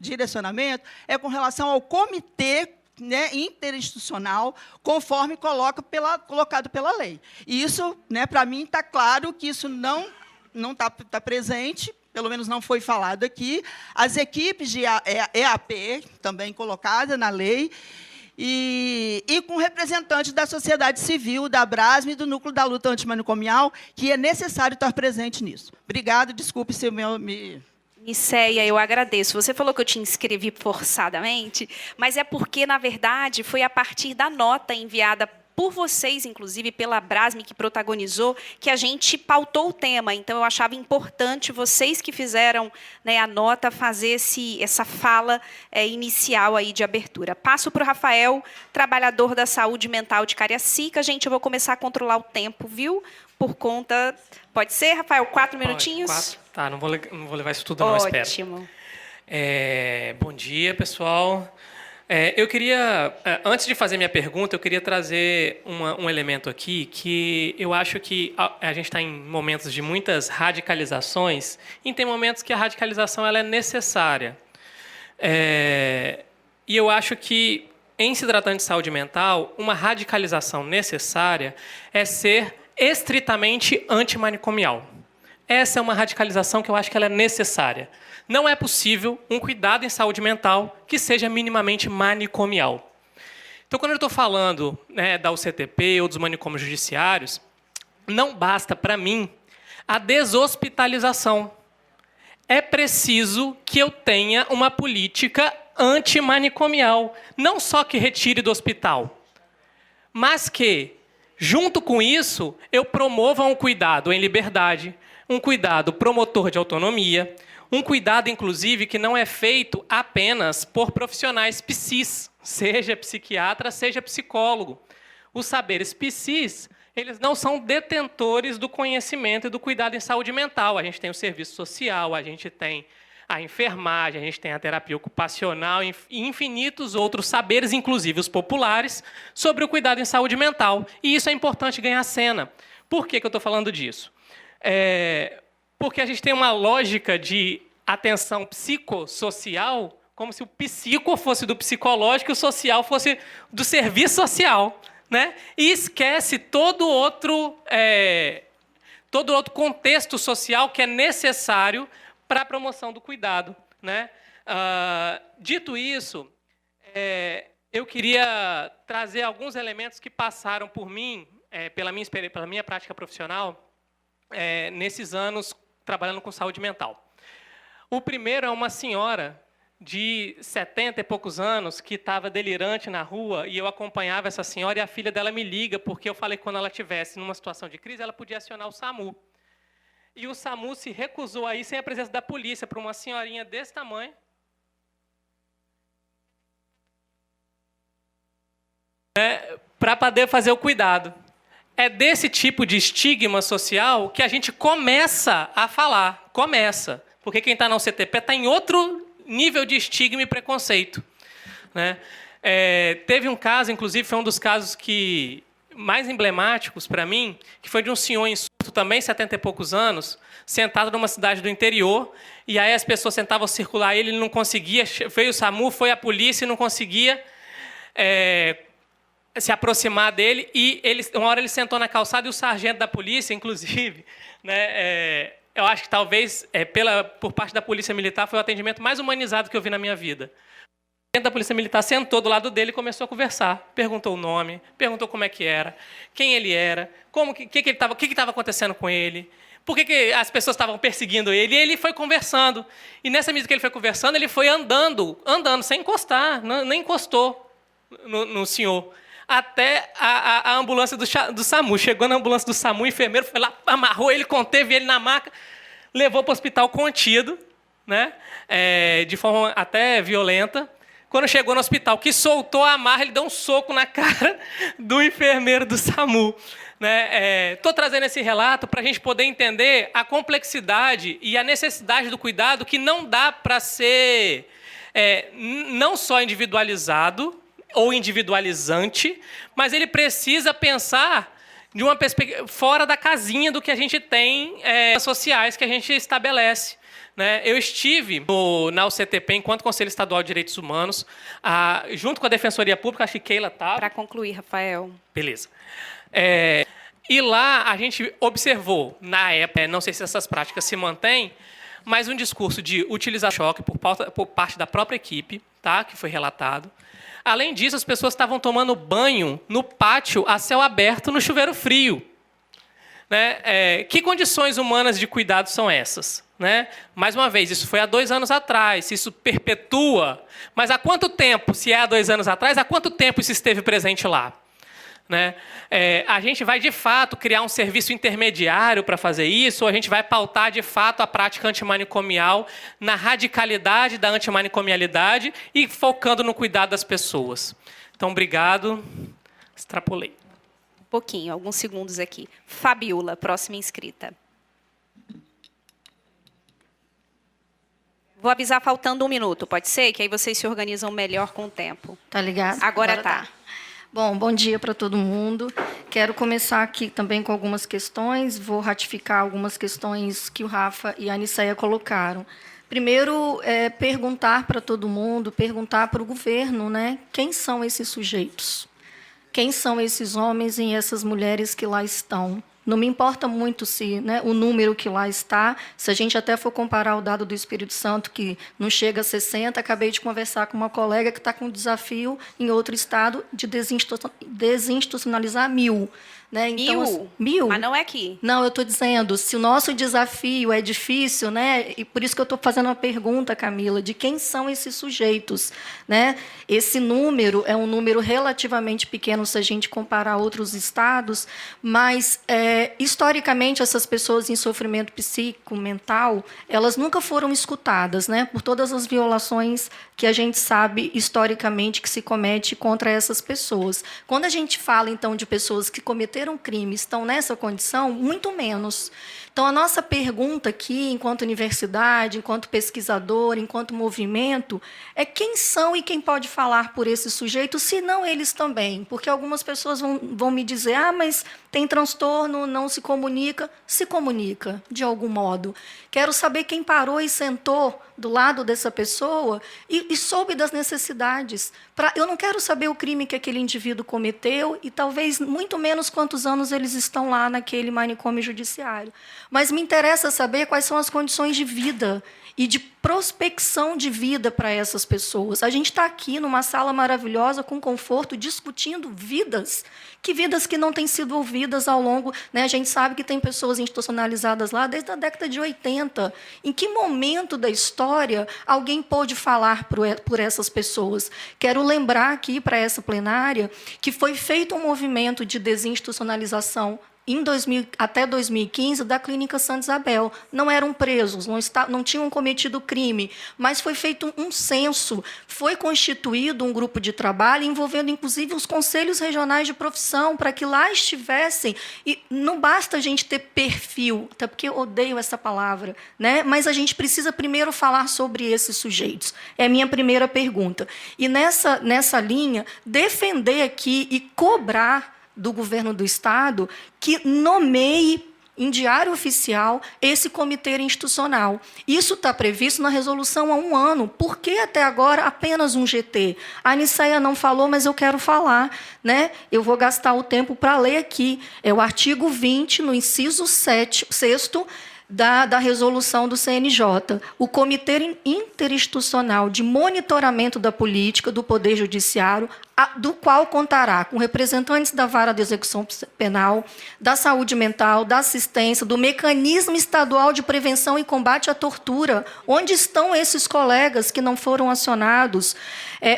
direcionamento é com relação ao comitê, né, interinstitucional, conforme colocado pela lei. E isso, né, para mim, está claro que isso não está presente, pelo menos não foi falado aqui. As equipes de EAP, também colocadas na lei, e com representantes da sociedade civil, da Abrasme e do Núcleo da Luta Antimanicomial, que é necessário estar presente nisso. Obrigada, desculpe se eu me... Niceia, eu agradeço. Você falou que eu te inscrevi forçadamente, mas é porque, na verdade, foi a partir da nota enviada por vocês, inclusive pela Abrasme, que protagonizou, que a gente pautou o tema. Então, eu achava importante vocês que fizeram, né, a nota fazer essa fala inicial aí de abertura. Passo para o Rafael, trabalhador da saúde mental de Cariacica. Gente, eu vou começar a controlar o tempo, viu? Por conta... Pode ser, Rafael? 4 minutinhos? 4. Tá, não vou levar isso tudo, não, espero. Ótimo. Bom dia, pessoal. Eu queria, antes de fazer minha pergunta, eu queria trazer um elemento aqui que eu acho que a gente está em momentos de muitas radicalizações e tem momentos que a radicalização ela é necessária. E eu acho que, em se tratando de saúde mental, uma radicalização necessária é ser estritamente antimanicomial. Essa é uma radicalização que eu acho que ela é necessária. Não é possível um cuidado em saúde mental que seja minimamente manicomial. Então, quando eu estou falando, né, da UCTP ou dos manicômios judiciários, não basta, para mim, a deshospitalização. É preciso que eu tenha uma política antimanicomial, não só que retire do hospital, mas que, junto com isso, eu promova um cuidado em liberdade, um cuidado promotor de autonomia, um cuidado, inclusive, que não é feito apenas por profissionais psis, seja psiquiatra, seja psicólogo. Os saberes psis, eles não são detentores do conhecimento e do cuidado em saúde mental. A gente tem o serviço social, a gente tem a enfermagem, a gente tem a terapia ocupacional e infinitos outros saberes, inclusive os populares, sobre o cuidado em saúde mental. E isso é importante ganhar cena. Por que eu estou falando disso? Porque a gente tem uma lógica de atenção psicossocial, como se o psico fosse do psicológico e o social fosse do serviço social, né? E esquece todo outro contexto social que é necessário para a promoção do cuidado, né? Dito isso, eu queria trazer alguns elementos que passaram por mim pela minha prática profissional, nesses anos trabalhando com saúde mental. O primeiro é uma senhora de 70 e poucos anos que estava delirante na rua, e eu acompanhava essa senhora, e a filha dela me liga, porque eu falei que quando ela estivesse numa situação de crise, ela podia acionar o SAMU. E o SAMU se recusou a ir sem a presença da polícia, para uma senhorinha desse tamanho. Para poder fazer o cuidado. É desse tipo de estigma social que a gente começa a falar. Começa. Porque quem está na UCTP está em outro nível de estigma e preconceito. Né? Teve um caso, inclusive, foi um dos casos mais emblemáticos para mim, que foi de um senhor em surto também, 70 e poucos anos, sentado numa cidade do interior, e aí as pessoas tentavam circular ele não conseguia, veio o SAMU, foi a polícia e não conseguia se aproximar dele, e uma hora ele sentou na calçada e o sargento da polícia, inclusive, né, eu acho que talvez, por parte da polícia militar, foi o atendimento mais humanizado que eu vi na minha vida. O sargento da polícia militar sentou do lado dele e começou a conversar. Perguntou o nome, perguntou como é que era, quem ele era, o que estava acontecendo com ele, por que as pessoas estavam perseguindo ele, e ele foi conversando. E nessa medida que ele foi conversando, ele foi andando, sem encostar, nem encostou no senhor. Até a ambulância do SAMU. Chegou na ambulância do SAMU, o enfermeiro foi lá, amarrou ele, conteve ele na maca, levou para o hospital contido, né, de forma até violenta. Quando chegou no hospital, que soltou a amarra, ele deu um soco na cara do enfermeiro do SAMU. Estou trazendo esse relato para a gente poder entender a complexidade e a necessidade do cuidado, que não dá para ser não só individualizado ou individualizante, mas ele precisa pensar de uma perspectiva fora da casinha do que a gente tem sociais que a gente estabelece. Né? Eu estive na UCTP enquanto Conselho Estadual de Direitos Humanos, junto com a Defensoria Pública, acho que Keila estava. Para concluir, Rafael. Beleza. E lá a gente observou, na época, não sei se essas práticas se mantêm, mas um discurso de utilizar choque por parte da própria equipe, tá? Que foi relatado. Além disso, as pessoas estavam tomando banho no pátio a céu aberto, no chuveiro frio. Né? Que condições humanas de cuidado são essas? Né? Mais uma vez, isso foi há 2 anos atrás, isso perpetua. Mas há quanto tempo, se é há 2 anos atrás, há quanto tempo isso esteve presente lá? Né? A gente vai, de fato, criar um serviço intermediário para fazer isso, ou a gente vai pautar, de fato, a prática antimanicomial na radicalidade da antimanicomialidade e focando no cuidado das pessoas. Então, obrigado. Extrapolei. Um pouquinho, alguns segundos aqui. Fabiola, próxima inscrita. Vou avisar faltando 1 minuto, pode ser? Que aí vocês se organizam melhor com o tempo. Tá ligado? Agora tá. Bom dia para todo mundo. Quero começar aqui também com algumas questões. Vou ratificar algumas questões que o Rafa e a Aniceia colocaram. Primeiro, perguntar para todo mundo, perguntar para o governo, né? Quem são esses sujeitos? Quem são esses homens e essas mulheres que lá estão? Não me importa muito se, né, o número que lá está, se a gente até for comparar o dado do Espírito Santo, que não chega a 60, acabei de conversar com uma colega que está com um desafio em outro estado de desinstitucionalizar 1000. Né? Então, 1000? Mas não é aqui. Não, eu estou dizendo, se o nosso desafio é difícil, né? E por isso que eu estou fazendo uma pergunta, Camila, de quem são esses sujeitos. Né? Esse número é um número relativamente pequeno se a gente comparar outros estados, mas, historicamente, essas pessoas em sofrimento psíquico, mental, elas nunca foram escutadas, né? Por todas as violações que a gente sabe, historicamente, que se comete contra essas pessoas. Quando a gente fala, então, de pessoas que cometeram crime, estão nessa condição, muito menos. Então, a nossa pergunta aqui, enquanto universidade, enquanto pesquisador, enquanto movimento, é quem são e quem pode falar por esses sujeitos, se não eles também. Porque algumas pessoas vão me dizer, mas tem transtorno, não se comunica de algum modo. Quero saber quem parou e sentou do lado dessa pessoa e soube das necessidades. Eu não quero saber o crime que aquele indivíduo cometeu e talvez muito menos quantos anos eles estão lá naquele manicômio judiciário. Mas me interessa saber quais são as condições de vida e de prospecção de vida para essas pessoas. A gente está aqui numa sala maravilhosa, com conforto, discutindo vidas que não têm sido ouvidas ao longo... Né? A gente sabe que tem pessoas institucionalizadas lá desde a década de 80. Em que momento da história alguém pôde falar por essas pessoas? Quero lembrar aqui para essa plenária que foi feito um movimento de desinstitucionalização até 2015, da Clínica Santa Isabel. Não eram presos, não tinham cometido crime, mas foi feito um censo, foi constituído um grupo de trabalho, envolvendo, inclusive, os conselhos regionais de profissão, para que lá estivessem. E não basta a gente ter perfil, até porque eu odeio essa palavra, né? Mas a gente precisa primeiro falar sobre esses sujeitos. É a minha primeira pergunta. E, nessa linha, defender aqui e cobrar do governo do Estado que nomeie em diário oficial esse comitê institucional. Isso está previsto na resolução há 1 ano. Por que até agora apenas um GT? A Aniceia não falou, mas eu quero falar. Né? Eu vou gastar o tempo para ler aqui. É o artigo 20, no inciso 6º, da resolução do CNJ. O Comitê Interinstitucional de Monitoramento da Política do Poder Judiciário, do qual contará com representantes da Vara de Execução Penal, da Saúde Mental, da Assistência, do Mecanismo Estadual de Prevenção e Combate à Tortura. Onde estão esses colegas que não foram acionados?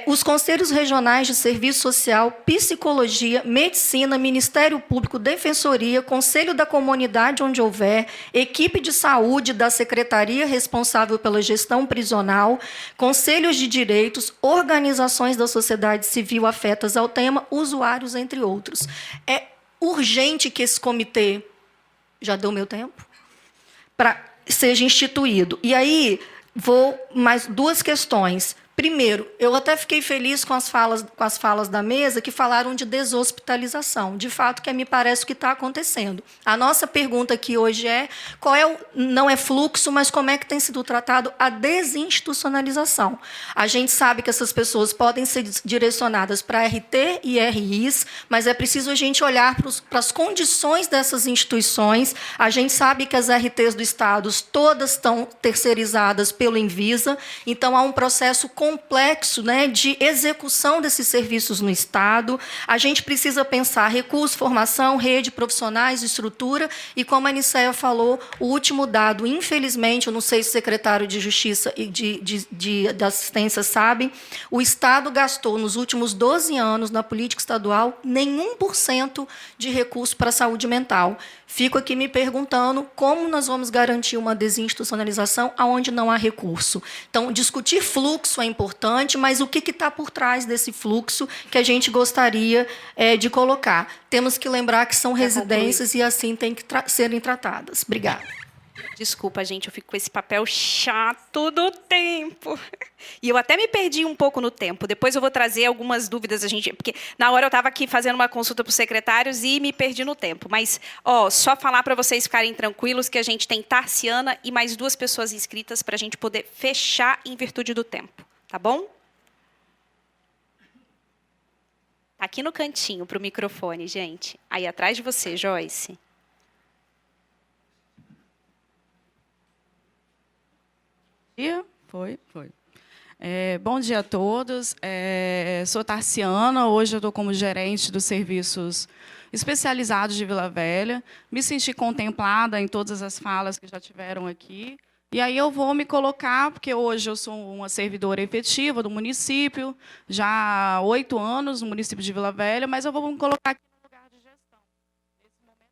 Os Conselhos Regionais de Serviço Social, Psicologia, Medicina, Ministério Público, Defensoria, Conselho da Comunidade, onde houver, equipe de saúde da Secretaria responsável pela gestão prisional, conselhos de direitos, organizações da sociedade civil afetas ao tema, usuários, entre outros. É urgente que esse comitê, já deu meu tempo, seja instituído. E aí, vou mais 2 questões. Primeiro, eu até fiquei feliz com as falas da mesa que falaram de deshospitalização. De fato, que me parece o que está acontecendo. A nossa pergunta aqui hoje é, não é fluxo, mas como é que tem sido tratado a desinstitucionalização? A gente sabe que essas pessoas podem ser direcionadas para RT e RIs, mas é preciso a gente olhar para as condições dessas instituições. A gente sabe que as RTs do Estado todas estão terceirizadas pelo Envisa, então há um processo complexo, né, de execução desses serviços no Estado. A gente precisa pensar recurso, formação, rede, profissionais, estrutura, e, como a Aniceia falou, o último dado, infelizmente, eu não sei se o secretário de Justiça e de Assistência sabe, o Estado gastou, nos últimos 12 anos, na política estadual, nenhum % de recurso para a saúde mental. Fico aqui me perguntando como nós vamos garantir uma desinstitucionalização onde não há recurso. Então, discutir fluxo é importante, mas o que está por trás desse fluxo que a gente gostaria de colocar? Temos que lembrar que são residências e assim têm que serem tratadas. Obrigada. Desculpa, gente, eu fico com esse papel chato do tempo. E eu até me perdi um pouco no tempo. Depois eu vou trazer algumas dúvidas, porque na hora eu estava aqui fazendo uma consulta para os secretários e me perdi no tempo. Mas, só falar para vocês ficarem tranquilos que a gente tem Tarciana e mais 2 pessoas inscritas para a gente poder fechar em virtude do tempo. Tá bom? Aqui no cantinho, para o microfone, gente. Aí atrás de você, Joyce. Foi. Bom dia a todos. Sou Tarciana, hoje eu estou como gerente dos serviços especializados de Vila Velha. Me senti contemplada em todas as falas que já tiveram aqui. E aí eu vou me colocar, porque hoje eu sou uma servidora efetiva do município, já há 8 anos no município de Vila Velha, mas eu vou me colocar aqui no lugar de gestão. Nesse momento,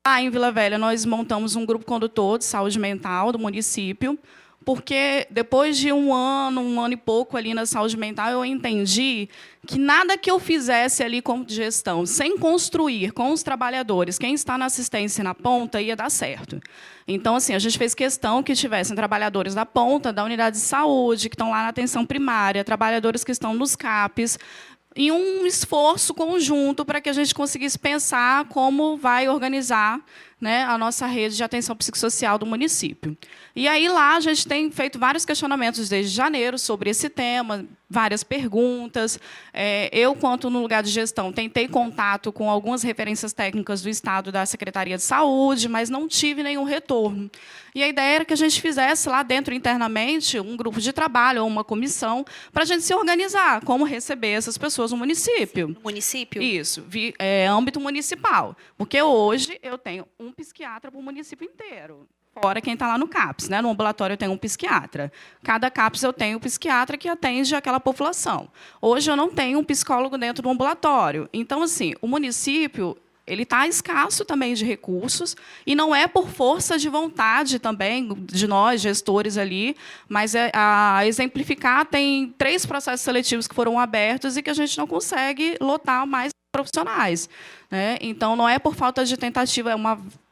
lá em Vila Velha, nós montamos um grupo condutor de saúde mental do município, porque depois de um ano e pouco ali na saúde mental, eu entendi que nada que eu fizesse ali como gestão, sem construir com os trabalhadores, quem está na assistência na ponta, ia dar certo. Então, assim, a gente fez questão que tivessem trabalhadores da ponta, da unidade de saúde, que estão lá na atenção primária, trabalhadores que estão nos CAPs, em um esforço conjunto para que a gente conseguisse pensar como vai organizar né, a nossa rede de atenção psicossocial do município. E aí lá a gente tem feito vários questionamentos desde janeiro sobre esse tema, várias perguntas. Eu, quanto no lugar de gestão, tentei contato com algumas referências técnicas do Estado da Secretaria de Saúde, mas não tive nenhum retorno. E a ideia era que a gente fizesse lá dentro, internamente, um grupo de trabalho ou uma comissão para a gente se organizar, como receber essas pessoas no município. No município? Isso, âmbito municipal. Porque hoje eu tenho um psiquiatra para o município inteiro. Fora quem está lá no CAPS, né? No ambulatório eu tenho um psiquiatra. Cada CAPS eu tenho um psiquiatra que atende aquela população. Hoje eu não tenho um psicólogo dentro do ambulatório. Então, assim, o município ele está escasso também de recursos, e não é por força de vontade também de nós, gestores ali, mas a exemplificar, tem 3 processos seletivos que foram abertos e que a gente não consegue lotar mais profissionais, né? Então, não é por falta de tentativa, é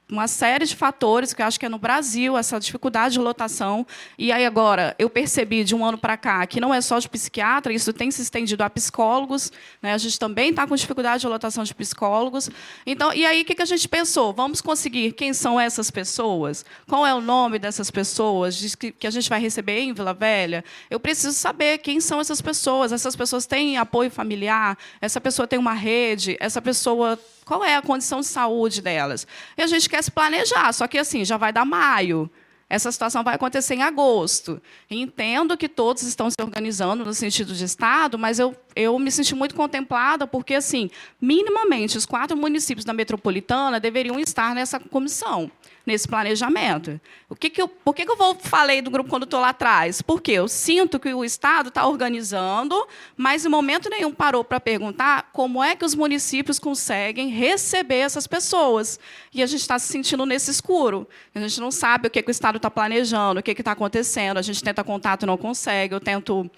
uma série de fatores, que eu acho que é no Brasil, essa dificuldade de lotação. E aí, agora, eu percebi de um ano para cá que não é só de psiquiatra, isso tem se estendido a psicólogos, né? A gente também está com dificuldade de lotação de psicólogos. Então, e aí, o que a gente pensou? Vamos conseguir quem são essas pessoas? Qual é o nome dessas pessoas que a gente vai receber em Vila Velha? Eu preciso saber quem são essas pessoas. Essas pessoas têm apoio familiar? Essa pessoa tem uma rede? Essa pessoa... Qual é a condição de saúde delas? E a gente quer se planejar, só que assim, já vai dar maio. Essa situação vai acontecer em agosto. E entendo que todos estão se organizando no sentido de Estado, mas eu me senti muito contemplada, porque, assim, minimamente, os 4 municípios da metropolitana deveriam estar nessa comissão, nesse planejamento. Por que eu falei do grupo condutor lá atrás? Porque eu sinto que o Estado está organizando, mas em momento nenhum parou para perguntar como é que os municípios conseguem receber essas pessoas. E a gente está se sentindo nesse escuro. A gente não sabe o que o Estado está planejando, o que está acontecendo. A gente tenta contato e não consegue. Eu tento...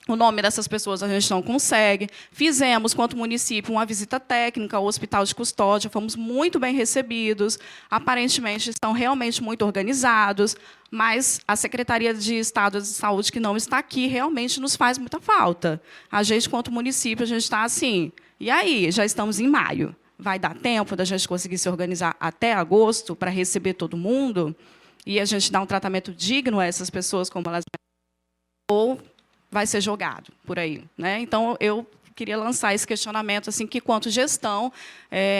O nome dessas pessoas a gente não consegue. Fizemos, quanto município, uma visita técnica ao Hospital de Custódia, fomos muito bem recebidos, aparentemente estão realmente muito organizados, mas a Secretaria de Estado de Saúde, que não está aqui, realmente nos faz muita falta. A gente, quanto município, a gente está assim, e aí? Já estamos em maio. Vai dar tempo da gente conseguir se organizar até agosto para receber todo mundo e a gente dar um tratamento digno a essas pessoas como elas... Ou vai ser jogado por aí, né? Então, eu queria lançar esse questionamento, assim, que, quanto gestão,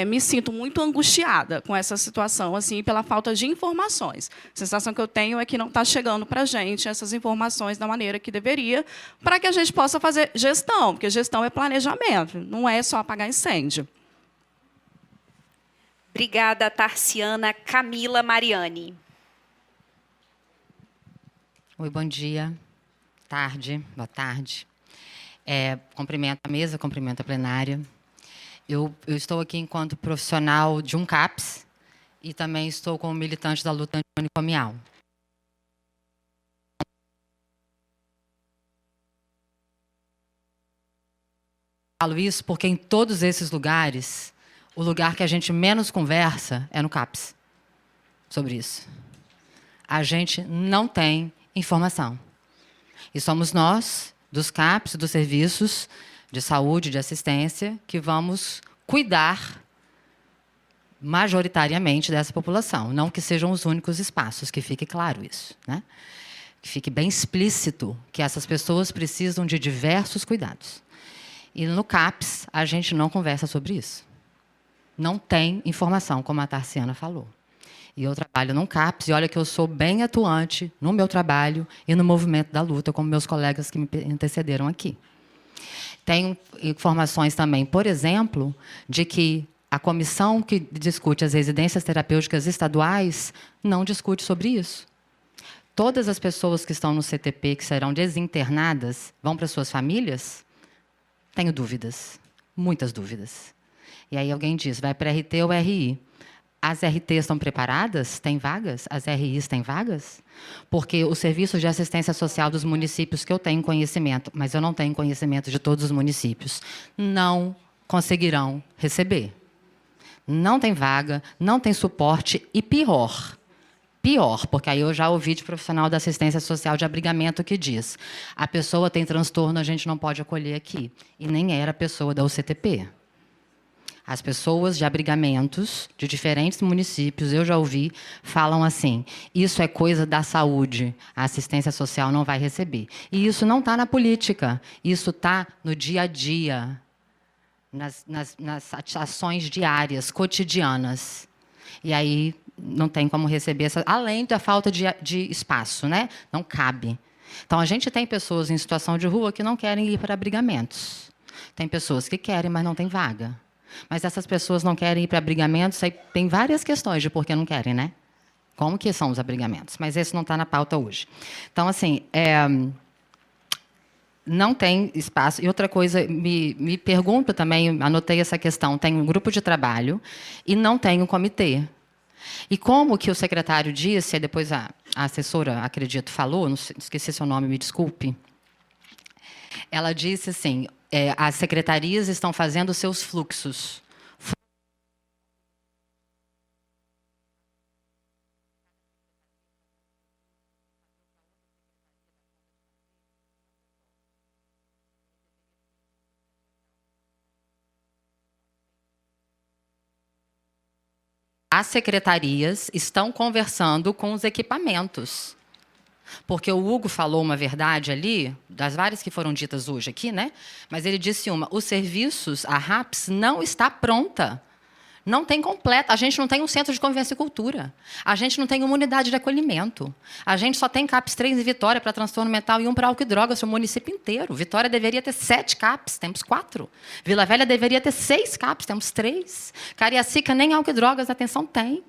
me sinto muito angustiada com essa situação, assim, pela falta de informações. A sensação que eu tenho é que não está chegando para a gente essas informações da maneira que deveria, para que a gente possa fazer gestão, porque gestão é planejamento, não é só apagar incêndio. Obrigada, Tarciana. Camila Mariani. Oi, bom dia. Boa tarde. Cumprimento a mesa, cumprimento a plenária. Eu estou aqui enquanto profissional de um CAPS e também estou como militante da luta antimanicomial. Falo isso porque em todos esses lugares, o lugar que a gente menos conversa é no CAPS sobre isso. A gente não tem informação. E somos nós, dos CAPS, dos serviços de saúde, de assistência, que vamos cuidar majoritariamente dessa população. Não que sejam os únicos espaços, que fique claro isso, né? Que fique bem explícito que essas pessoas precisam de diversos cuidados. E no CAPS, a gente não conversa sobre isso. Não tem informação, como a Tarciana falou. E eu trabalho num CAPS, e olha que eu sou bem atuante no meu trabalho e no movimento da luta, como meus colegas que me antecederam aqui. Tenho informações também, por exemplo, de que a comissão que discute as residências terapêuticas estaduais não discute sobre isso. Todas as pessoas que estão no CTP, que serão desinternadas, vão para suas famílias? Tenho dúvidas, muitas dúvidas. E aí alguém diz, vai para RT ou RI? As RTs estão preparadas? Tem vagas? As RIs têm vagas? Porque os serviços de assistência social dos municípios que eu tenho conhecimento, mas eu não tenho conhecimento de todos os municípios, não conseguirão receber. Não tem vaga, não tem suporte e pior, porque aí eu já ouvi de profissional da assistência social de abrigamento que diz a pessoa tem transtorno, a gente não pode acolher aqui. E nem era a pessoa da UCTP. As pessoas de abrigamentos de diferentes municípios, eu já ouvi, falam assim: isso é coisa da saúde, a assistência social não vai receber. E isso não está na política, isso está no dia a dia, nas ações diárias, cotidianas. E aí não tem como receber, além da falta de espaço, né? Não cabe. Então, a gente tem pessoas em situação de rua que não querem ir para abrigamentos. Tem pessoas que querem, mas não tem vaga. Mas essas pessoas não querem ir para abrigamentos, aí tem várias questões de por que não querem, né? Como que são os abrigamentos? Mas esse não está na pauta hoje. Então, assim, não tem espaço. E outra coisa, me pergunto também, anotei essa questão, tem um grupo de trabalho e não tem um comitê. E como que o secretário disse, depois a assessora, acredito, falou, não sei, esqueci seu nome, me desculpe, ela disse assim, as secretarias estão fazendo seus fluxos. As secretarias estão conversando com os equipamentos. Porque o Hugo falou uma verdade ali, das várias que foram ditas hoje aqui, né? Mas ele disse os serviços, a RAPS não está pronta. Não tem completa. A gente não tem um centro de convivência e cultura. A gente não tem uma unidade de acolhimento. A gente só tem CAPS 3 em Vitória para transtorno mental e 1 para álcool e drogas no município inteiro. Vitória deveria ter 7 CAPS, temos 4. Vila Velha deveria ter 6 CAPS, temos 3. Cariacica nem álcool e drogas, atenção, tem.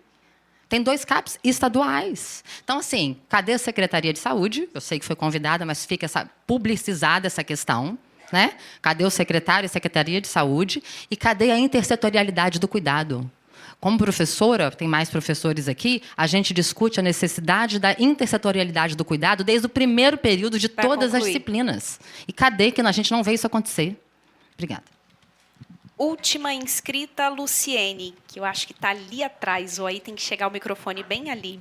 Tem 2 CAPS estaduais. Então, assim, cadê a Secretaria de Saúde? Eu sei que foi convidada, mas fica publicizada essa questão. Né? Cadê o secretário e a Secretaria de Saúde? E cadê a intersetorialidade do cuidado? Como professora, tem mais professores aqui, a gente discute a necessidade da intersetorialidade do cuidado desde o primeiro período de todas as disciplinas. E cadê que a gente não vê isso acontecer? Obrigada. Última inscrita, Luciene, que eu acho que está ali atrás, ou aí tem que chegar o microfone bem ali.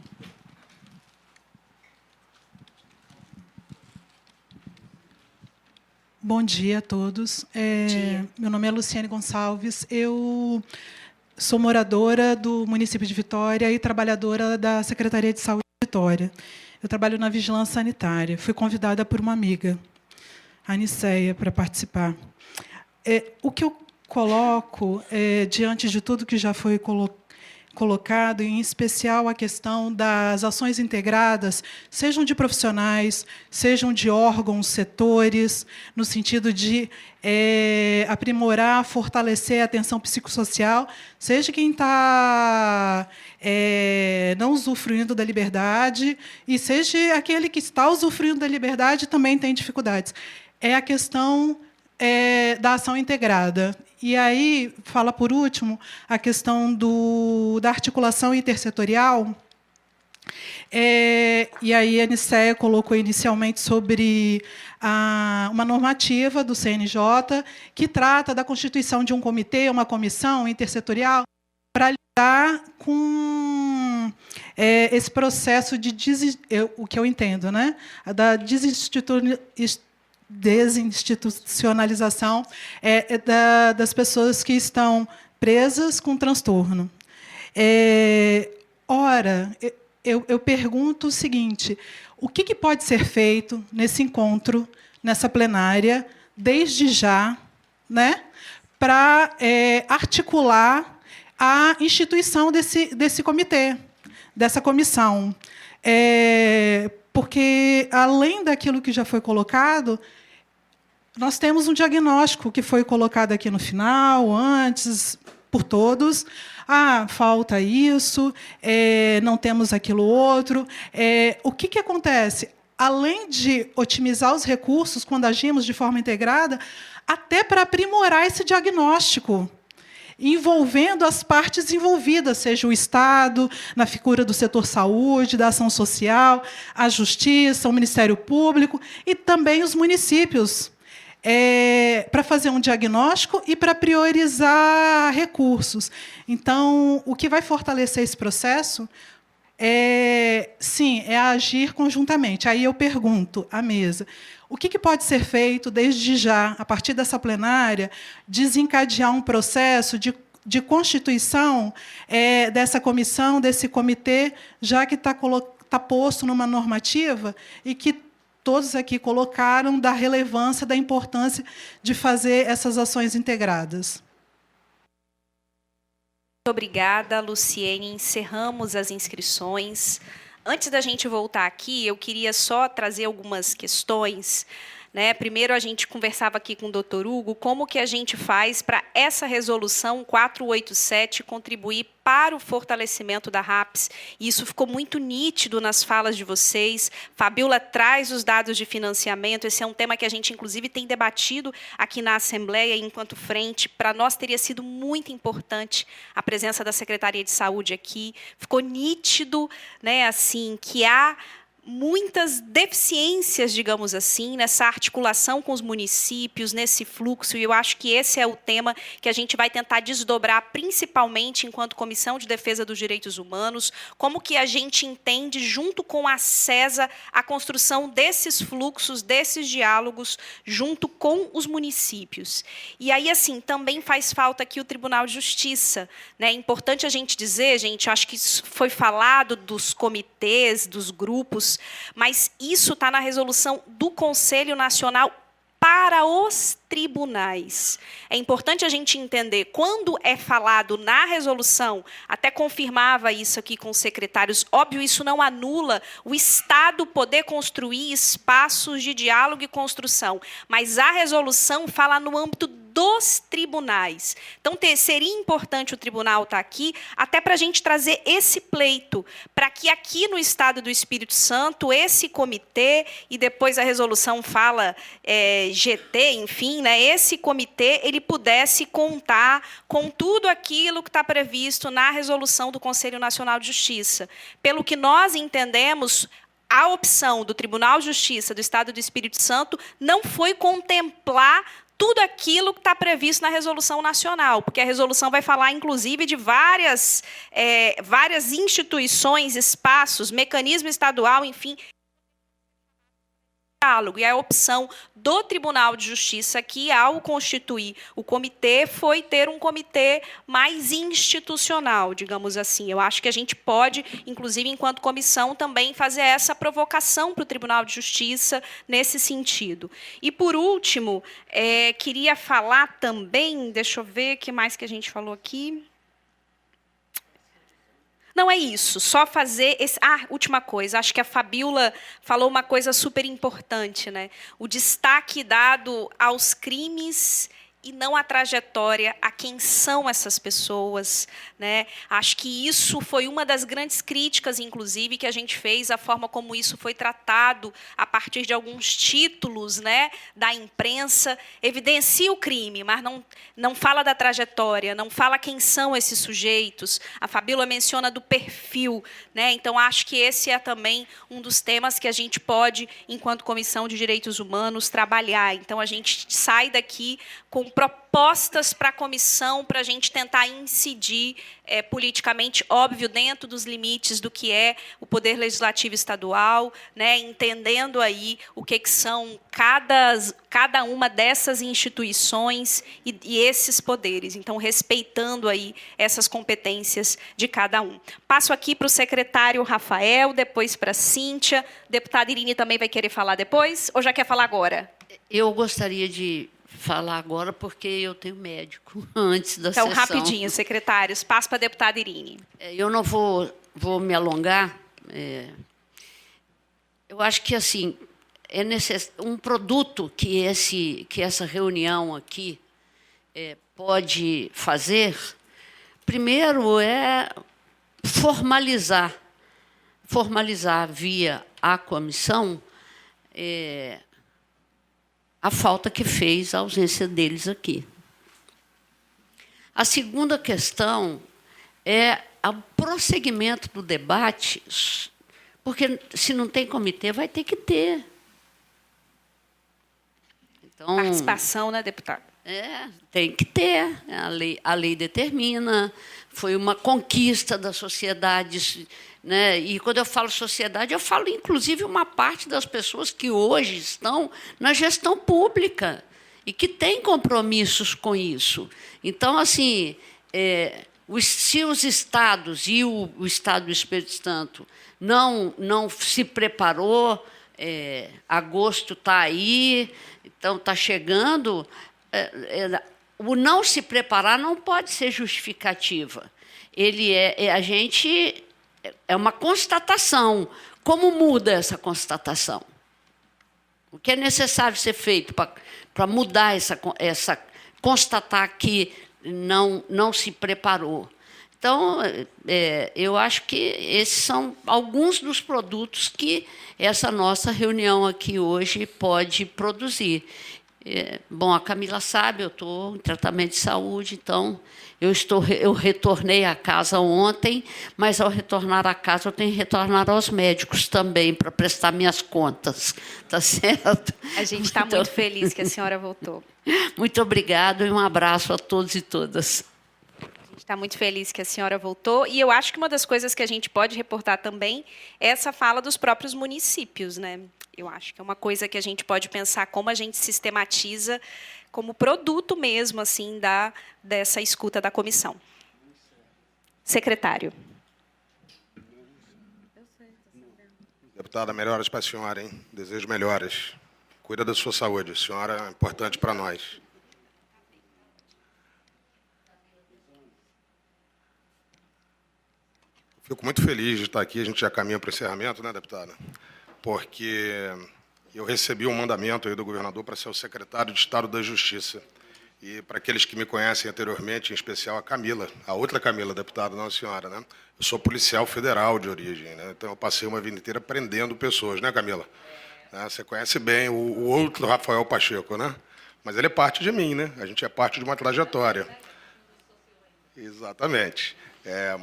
Bom dia a todos. Meu nome é Luciene Gonçalves. Eu sou moradora do município de Vitória e trabalhadora da Secretaria de Saúde de Vitória. Eu trabalho na vigilância sanitária. Fui convidada por uma amiga, a Aniceia, para participar. O que eu coloco, diante de tudo que já foi colocado, em especial a questão das ações integradas, sejam de profissionais, sejam de órgãos, setores, no sentido de aprimorar, fortalecer a atenção psicossocial, seja quem está não usufruindo da liberdade, e seja aquele que está usufruindo da liberdade também tem dificuldades. É a questão da ação integrada. E aí, fala por último, a questão da articulação intersetorial. E aí a Aniceia colocou inicialmente sobre uma normativa do CNJ que trata da constituição de um comitê, uma comissão intersetorial, para lidar com esse processo de o que eu entendo, né, da desinstitucionalização das pessoas que estão presas com transtorno. Ora, eu pergunto o seguinte: o que pode ser feito nesse encontro, nessa plenária, desde já, né, para articular a instituição desse comitê, dessa comissão? Porque, além daquilo que já foi colocado, nós temos um diagnóstico que foi colocado aqui no final, antes, por todos. Falta isso, não temos aquilo outro. O que acontece? Além de otimizar os recursos, quando agimos de forma integrada, até para aprimorar esse diagnóstico, envolvendo as partes envolvidas, seja o Estado, na figura do setor saúde, da ação social, a Justiça, o Ministério Público e também os municípios, para fazer um diagnóstico e para priorizar recursos. Então, o que vai fortalecer esse processo sim, é agir conjuntamente. Aí eu pergunto à mesa: o que pode ser feito desde já, a partir dessa plenária, desencadear um processo de de constituição dessa comissão, desse comitê, já que está posto numa normativa e que todos aqui colocaram da relevância, da importância de fazer essas ações integradas. Muito obrigada, Luciene. Encerramos as inscrições. Antes da gente voltar aqui, eu queria só trazer algumas questões. Primeiro, a gente conversava aqui com o doutor Hugo, como que a gente faz para essa resolução 487 contribuir para o fortalecimento da RAPS. E isso ficou muito nítido nas falas de vocês. Fabiola traz os dados de financiamento. Esse é um tema que a gente, inclusive, tem debatido aqui na Assembleia, enquanto frente. Para nós, teria sido muito importante a presença da Secretaria de Saúde aqui. Ficou nítido, assim, que há muitas deficiências, digamos assim, nessa articulação com os municípios, nesse fluxo, e eu acho que esse é o tema que a gente vai tentar desdobrar, principalmente enquanto Comissão de Defesa dos Direitos Humanos, como que a gente entende, junto com a CESA, a construção desses fluxos, desses diálogos, junto com os municípios. E aí, assim, também faz falta aqui o Tribunal de Justiça. É importante a gente dizer, gente, acho que isso foi falado dos comitês, dos grupos, mas isso está na resolução do Conselho Nacional para os tribunais. É importante a gente entender, quando é falado na resolução, até confirmava isso aqui com os secretários, óbvio, isso não anula o Estado poder construir espaços de diálogo e construção, mas a resolução fala no âmbito dos tribunais. Então, seria importante o tribunal estar aqui, até para a gente trazer esse pleito, para que aqui no Estado do Espírito Santo, esse comitê, e depois a resolução fala GT, enfim, esse comitê ele pudesse contar com tudo aquilo que está previsto na resolução do Conselho Nacional de Justiça. Pelo que nós entendemos, a opção do Tribunal de Justiça do Estado do Espírito Santo não foi contemplar tudo aquilo que está previsto na resolução nacional, porque a resolução vai falar, inclusive, de várias instituições, espaços, mecanismo estadual, enfim, diálogo. E a opção do Tribunal de Justiça aqui, ao constituir o comitê, foi ter um comitê mais institucional, digamos assim. Eu acho que a gente pode, inclusive, enquanto comissão, também fazer essa provocação para o Tribunal de Justiça nesse sentido. E, por último, queria falar também, deixa eu ver o que mais que a gente falou aqui. Não é isso, só fazer esse... última coisa, acho que a Fabiola falou uma coisa super importante, o destaque dado aos crimes e não a trajetória, a quem são essas pessoas. Acho que isso foi uma das grandes críticas, inclusive, que a gente fez, a forma como isso foi tratado a partir de alguns títulos da imprensa. Evidencia o crime, mas não fala da trajetória, não fala quem são esses sujeitos. A Fabiola menciona do perfil. Então, acho que esse é também um dos temas que a gente pode, enquanto Comissão de Direitos Humanos, trabalhar. Então, a gente sai daqui com propostas para a comissão, para a gente tentar incidir politicamente, óbvio, dentro dos limites do que é o Poder Legislativo Estadual, entendendo aí o que são cada uma dessas instituições e esses poderes. Então, respeitando aí essas competências de cada um. Passo aqui para o secretário Rafael, depois para a Cíntia. Deputada Irine também vai querer falar depois, ou já quer falar agora? Eu gostaria de falar agora, porque eu tenho médico antes da sessão. Então, rapidinho, secretários, passo para a deputada Irine. Eu não vou me alongar. Eu acho que, assim, é um produto que essa reunião aqui pode fazer, primeiro, é formalizar via a comissão a falta que fez a ausência deles aqui. A segunda questão é o prosseguimento do debate, porque, se não tem comitê, vai ter que ter. Então, participação, deputada? Tem que ter. A lei determina, foi uma conquista da sociedade. E, quando eu falo sociedade, eu falo, inclusive, uma parte das pessoas que hoje estão na gestão pública e que têm compromissos com isso. Então, assim, se os estados e o Estado do Espírito Santo não se preparou, agosto está aí, então está chegando, o não se preparar não pode ser justificativa. É uma constatação. Como muda essa constatação? O que é necessário ser feito para mudar constatar que não se preparou? Então, eu acho que esses são alguns dos produtos que essa nossa reunião aqui hoje pode produzir. Bom, a Camila sabe, eu estou em tratamento de saúde, então eu retornei à casa ontem, mas ao retornar à casa eu tenho que retornar aos médicos também para prestar minhas contas, tá certo? A gente está muito feliz que a senhora voltou. Muito obrigado e um abraço a todos e todas. A gente está muito feliz que a senhora voltou, e eu acho que uma das coisas que a gente pode reportar também é essa fala dos próprios municípios, né? Eu acho que é uma coisa que a gente pode pensar como a gente sistematiza como produto mesmo assim dessa escuta da comissão. Secretário. Deputada, melhoras para a senhora, hein? Desejo melhoras. Cuida da sua saúde, a senhora é importante para nós. Fico muito feliz de estar aqui, a gente já caminha para o encerramento, né, deputada? Porque eu recebi um mandamento aí do governador para ser o secretário de Estado da Justiça. E para aqueles que me conhecem anteriormente, em especial a Camila, a outra Camila, deputada, não a senhora, né? Eu sou policial federal de origem, né? Então eu passei uma vida inteira prendendo pessoas, né, Camila? Você conhece bem o outro Rafael Pacheco, né? Mas ele é parte de mim, né? A gente é parte de uma trajetória. Exatamente.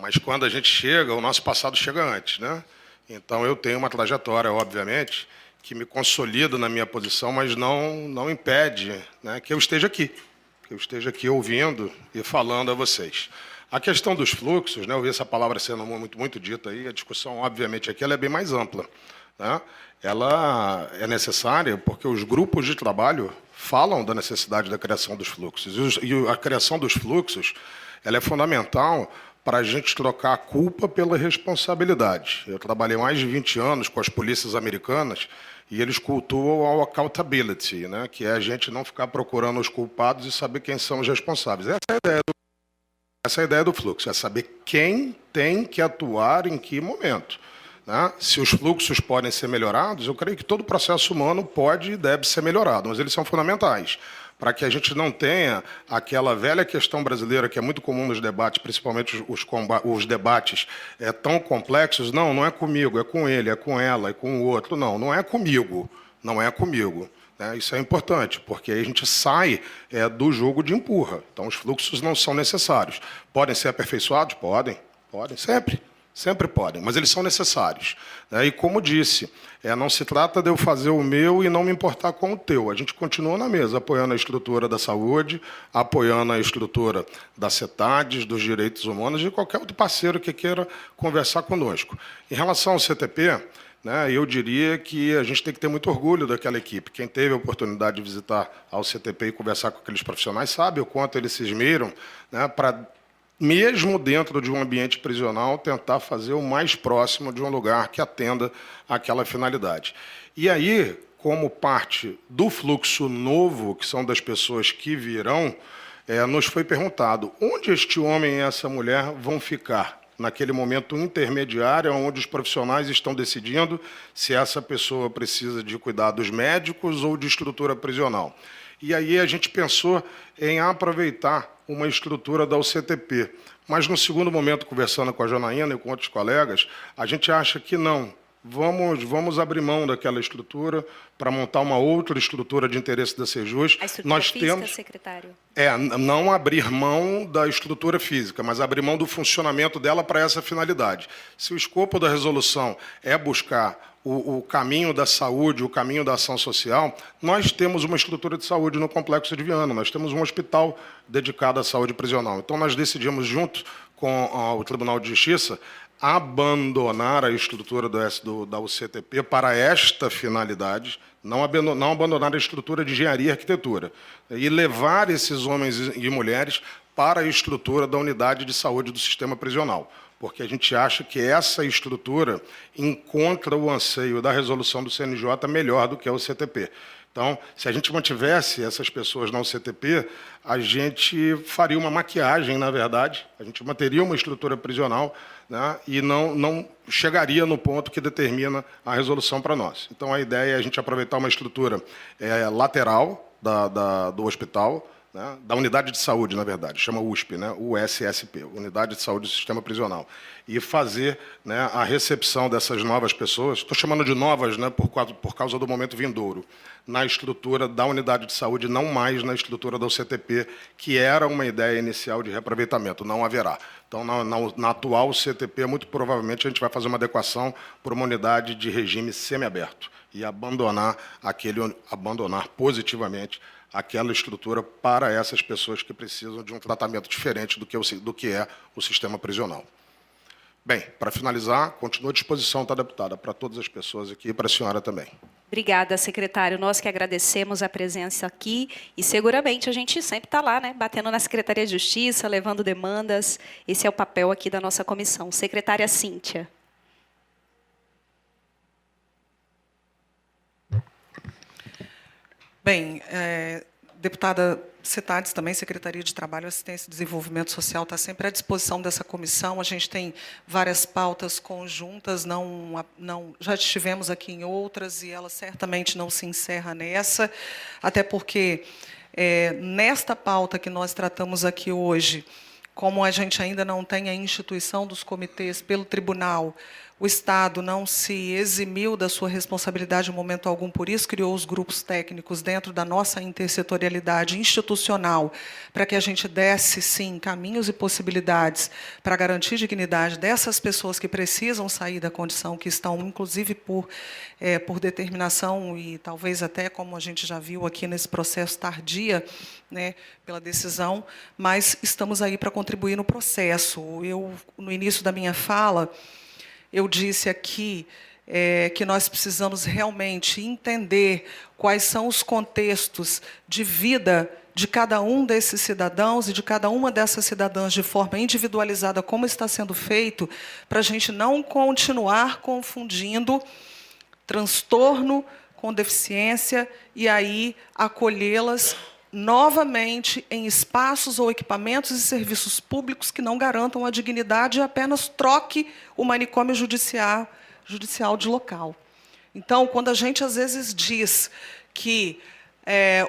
Mas quando a gente chega, o nosso passado chega antes, né? Então, eu tenho uma trajetória, obviamente, que me consolida na minha posição, mas não impede, né, que eu esteja aqui ouvindo e falando a vocês. A questão dos fluxos, né, eu vi essa palavra sendo muito dita aí, a discussão, obviamente, aqui ela é bem mais ampla, né? Ela é necessária porque os grupos de trabalho falam da necessidade da criação dos fluxos. E a criação dos fluxos ela é fundamental para a gente trocar a culpa pela responsabilidade. Eu trabalhei mais de 20 anos com as polícias americanas e eles cultuam o accountability, né, que é a gente não ficar procurando os culpados e saber quem são os responsáveis. Essa é a ideia do fluxo, é saber quem tem que atuar em que momento. Né? Se os fluxos podem ser melhorados, eu creio que todo processo humano pode e deve ser melhorado, mas eles são fundamentais para que a gente não tenha aquela velha questão brasileira que é muito comum nos debates, principalmente os debates tão complexos. Não é comigo, é com ele, é com ela, é com o outro. Não é comigo, não é comigo. Né? Isso é importante, porque aí a gente sai do jogo de empurra. Então, os fluxos não são necessários. Podem ser aperfeiçoados? Podem, sempre podem, mas eles são necessários. E, como disse, não se trata de eu fazer o meu e não me importar com o teu. A gente continua na mesa, apoiando a estrutura da saúde, apoiando a estrutura da CETADES, dos direitos humanos, e qualquer outro parceiro que queira conversar conosco. Em relação ao CTP, né, eu diria que a gente tem que ter muito orgulho daquela equipe. Quem teve a oportunidade de visitar ao CTP e conversar com aqueles profissionais sabe o quanto eles se esmeram, né, para, mesmo dentro de um ambiente prisional, tentar fazer o mais próximo de um lugar que atenda àquela finalidade. E aí, como parte do fluxo novo, que são das pessoas que virão, nos foi perguntado onde este homem e essa mulher vão ficar naquele momento intermediário, onde os profissionais estão decidindo se essa pessoa precisa de cuidados médicos ou de estrutura prisional. E aí a gente pensou em aproveitar uma estrutura da UCTP. Mas, no segundo momento, conversando com a Janaína e com outros colegas, a gente acha que não. Vamos abrir mão daquela estrutura para montar uma outra estrutura de interesse da Sejus. A estrutura física, secretário? Não abrir mão da estrutura física, mas abrir mão do funcionamento dela para essa finalidade. Se o escopo da resolução é buscar o caminho da saúde, o caminho da ação social, nós temos uma estrutura de saúde no Complexo de Viana, nós temos um hospital dedicado à saúde prisional. Então, nós decidimos, junto com o Tribunal de Justiça, abandonar a estrutura da UCTP para esta finalidade, não abandonar a estrutura de engenharia e arquitetura, e levar esses homens e mulheres para a estrutura da unidade de saúde do sistema prisional, porque a gente acha que essa estrutura encontra o anseio da resolução do CNJ melhor do que o CTP. Então, se a gente mantivesse essas pessoas no CTP, a gente faria uma maquiagem, na verdade, a gente manteria uma estrutura prisional, né, e não chegaria no ponto que determina a resolução para nós. Então, a ideia é a gente aproveitar uma estrutura lateral do hospital, né, da unidade de saúde, na verdade, chama USP, né, USSP, Unidade de Saúde do Sistema Prisional, e fazer, né, a recepção dessas novas pessoas, estou chamando de novas, né, por causa do momento vindouro, na estrutura da unidade de saúde, não mais na estrutura do CTP, que era uma ideia inicial de reaproveitamento, não haverá. Então, na atual CTP, muito provavelmente, a gente vai fazer uma adequação por uma unidade de regime semiaberto e abandonar positivamente aquela estrutura para essas pessoas que precisam de um tratamento diferente do que é o sistema prisional. Bem, para finalizar, continuo à disposição, tá, deputada, para todas as pessoas aqui e para a senhora também. Obrigada, secretário. Nós que agradecemos a presença aqui e seguramente a gente sempre está lá, né, batendo na Secretaria de Justiça, levando demandas. Esse é o papel aqui da nossa comissão. Secretária Cíntia. Bem, deputada Cetades também, Secretaria de Trabalho, Assistência e Desenvolvimento Social, está sempre à disposição dessa comissão. A gente tem várias pautas conjuntas, já estivemos aqui em outras e ela certamente não se encerra nessa, até porque nesta pauta que nós tratamos aqui hoje, como a gente ainda não tem a instituição dos comitês pelo tribunal, o Estado não se eximiu da sua responsabilidade em momento algum, por isso criou os grupos técnicos dentro da nossa intersetorialidade institucional, para que a gente desse, sim, caminhos e possibilidades para garantir dignidade dessas pessoas que precisam sair da condição que estão, inclusive por determinação e talvez até, como a gente já viu aqui nesse processo tardia, né, pela decisão, mas estamos aí para contribuir no processo. No início da minha fala, eu disse aqui que nós precisamos realmente entender quais são os contextos de vida de cada um desses cidadãos e de cada uma dessas cidadãs de forma individualizada, como está sendo feito, para a gente não continuar confundindo transtorno com deficiência e aí acolhê-las novamente em espaços ou equipamentos e serviços públicos que não garantam a dignidade e apenas troque o manicômio judicial de local. Então, quando a gente, às vezes, diz que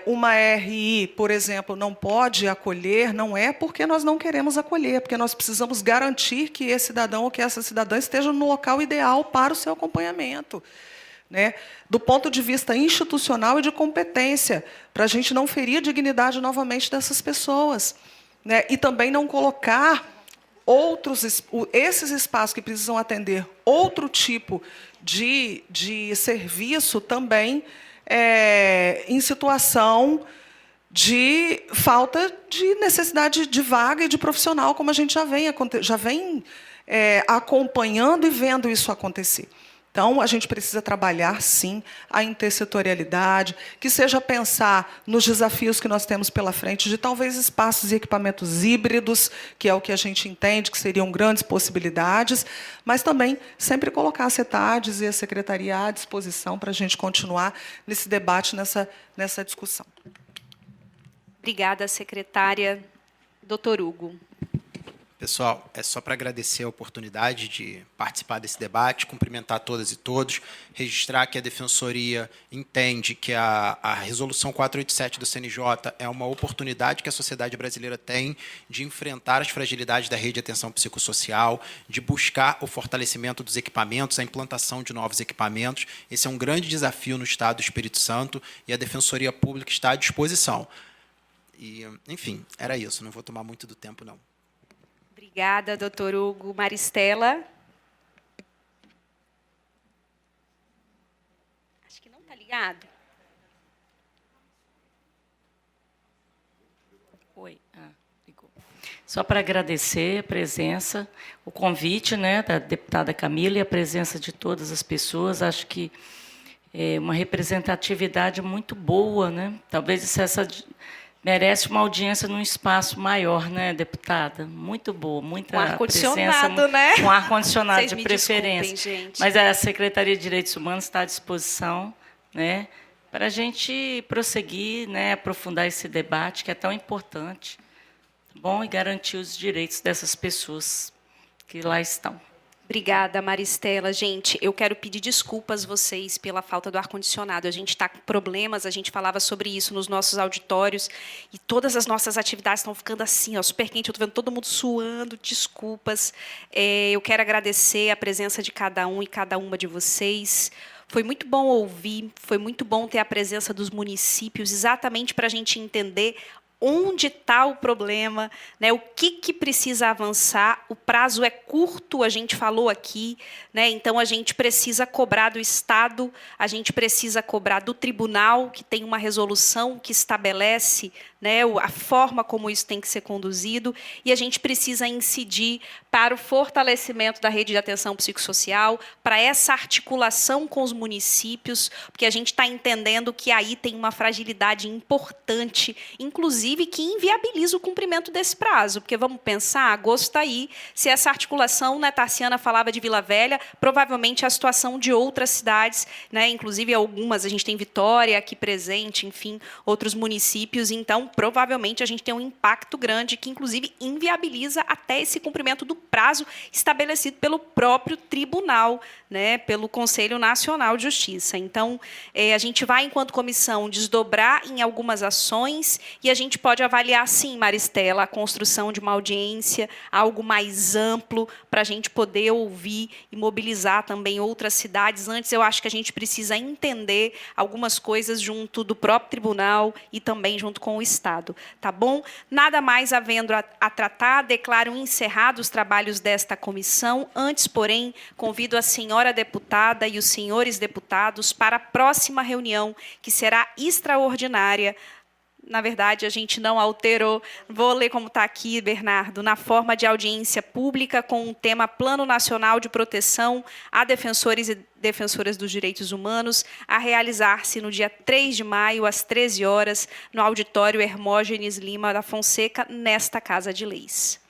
uma RI, por exemplo, não pode acolher, não é porque nós não queremos acolher, é porque nós precisamos garantir que esse cidadão ou que essa cidadã esteja no local ideal para o seu acompanhamento, né, do ponto de vista institucional e de competência, para a gente não ferir a dignidade novamente dessas pessoas, né, e também não colocar esses espaços que precisam atender outro tipo de serviço também em situação de falta de necessidade de vaga e de profissional, como a gente já vem acompanhando e vendo isso acontecer. Então, a gente precisa trabalhar, sim, a intersetorialidade, que seja pensar nos desafios que nós temos pela frente, de talvez espaços e equipamentos híbridos, que é o que a gente entende que seriam grandes possibilidades, mas também sempre colocar a Cetades e a Secretaria à disposição para a gente continuar nesse debate, nessa discussão. Obrigada, secretária. Doutor Hugo. Pessoal, é só para agradecer a oportunidade de participar desse debate, cumprimentar todas e todos, registrar que a Defensoria entende que a Resolução 487 do CNJ é uma oportunidade que a sociedade brasileira tem de enfrentar as fragilidades da rede de atenção psicossocial, de buscar o fortalecimento dos equipamentos, a implantação de novos equipamentos. Esse é um grande desafio no Estado do Espírito Santo e a Defensoria Pública está à disposição. E, enfim, era isso, não vou tomar muito do tempo, não. Obrigada, doutor Hugo. Maristela. Acho que não está ligado. Oi. Ligou. Só para agradecer a presença, o convite, né, da deputada Camila e a presença de todas as pessoas. Acho que é uma representatividade muito boa, né? Talvez essa Merece uma audiência num espaço maior, né, deputada? Muito boa, muita Com ar-condicionado, presença, né? Com ar-condicionado Vocês de me preferência. desculpem, gente. Mas a Secretaria de Direitos Humanos está à disposição, né, para a gente prosseguir, né, aprofundar esse debate que é tão importante, tá bom? E garantir os direitos dessas pessoas que lá estão. Obrigada, Maristela. Gente, eu quero pedir desculpas vocês pela falta do ar-condicionado. A gente está com problemas, a gente falava sobre isso nos nossos auditórios e todas as nossas atividades estão ficando assim, ó, super quente. Eu estou vendo todo mundo suando, desculpas. Eu quero agradecer a presença de cada um e cada uma de vocês. Foi muito bom ouvir, foi muito bom ter a presença dos municípios, exatamente para a gente entender onde está o problema, né? O que precisa avançar. O prazo é curto, a gente falou aqui, né? Então a gente precisa cobrar do Estado, a gente precisa cobrar do tribunal, que tem uma resolução que estabelece, né, a forma como isso tem que ser conduzido, e a gente precisa incidir para o fortalecimento da rede de atenção psicossocial, para essa articulação com os municípios, porque a gente está entendendo que aí tem uma fragilidade importante, inclusive que inviabiliza o cumprimento desse prazo, porque vamos pensar, agosto está aí, se essa articulação, né, Tarciana falava de Vila Velha, provavelmente a situação de outras cidades, né, inclusive algumas, a gente tem Vitória aqui presente, enfim, outros municípios, então provavelmente a gente tem um impacto grande que, inclusive, inviabiliza até esse cumprimento do prazo estabelecido pelo próprio tribunal, né, pelo Conselho Nacional de Justiça. Então, a gente vai, enquanto comissão, desdobrar em algumas ações e a gente pode avaliar, sim, Maristela, a construção de uma audiência, algo mais amplo, para a gente poder ouvir e mobilizar também outras cidades. Antes, eu acho que a gente precisa entender algumas coisas junto do próprio tribunal e também junto com o Estado. Tá bom? Nada mais havendo a tratar, declaro encerrados os trabalhos desta comissão. Antes, porém, convido a senhora deputada e os senhores deputados para a próxima reunião, que será extraordinária. Na verdade, a gente não alterou, vou ler como está aqui, Bernardo, na forma de audiência pública com o tema Plano Nacional de Proteção a Defensores e Defensoras dos Direitos Humanos, a realizar-se no dia 3 de maio, às 13 horas, no auditório Hermógenes Lima da Fonseca, nesta Casa de Leis.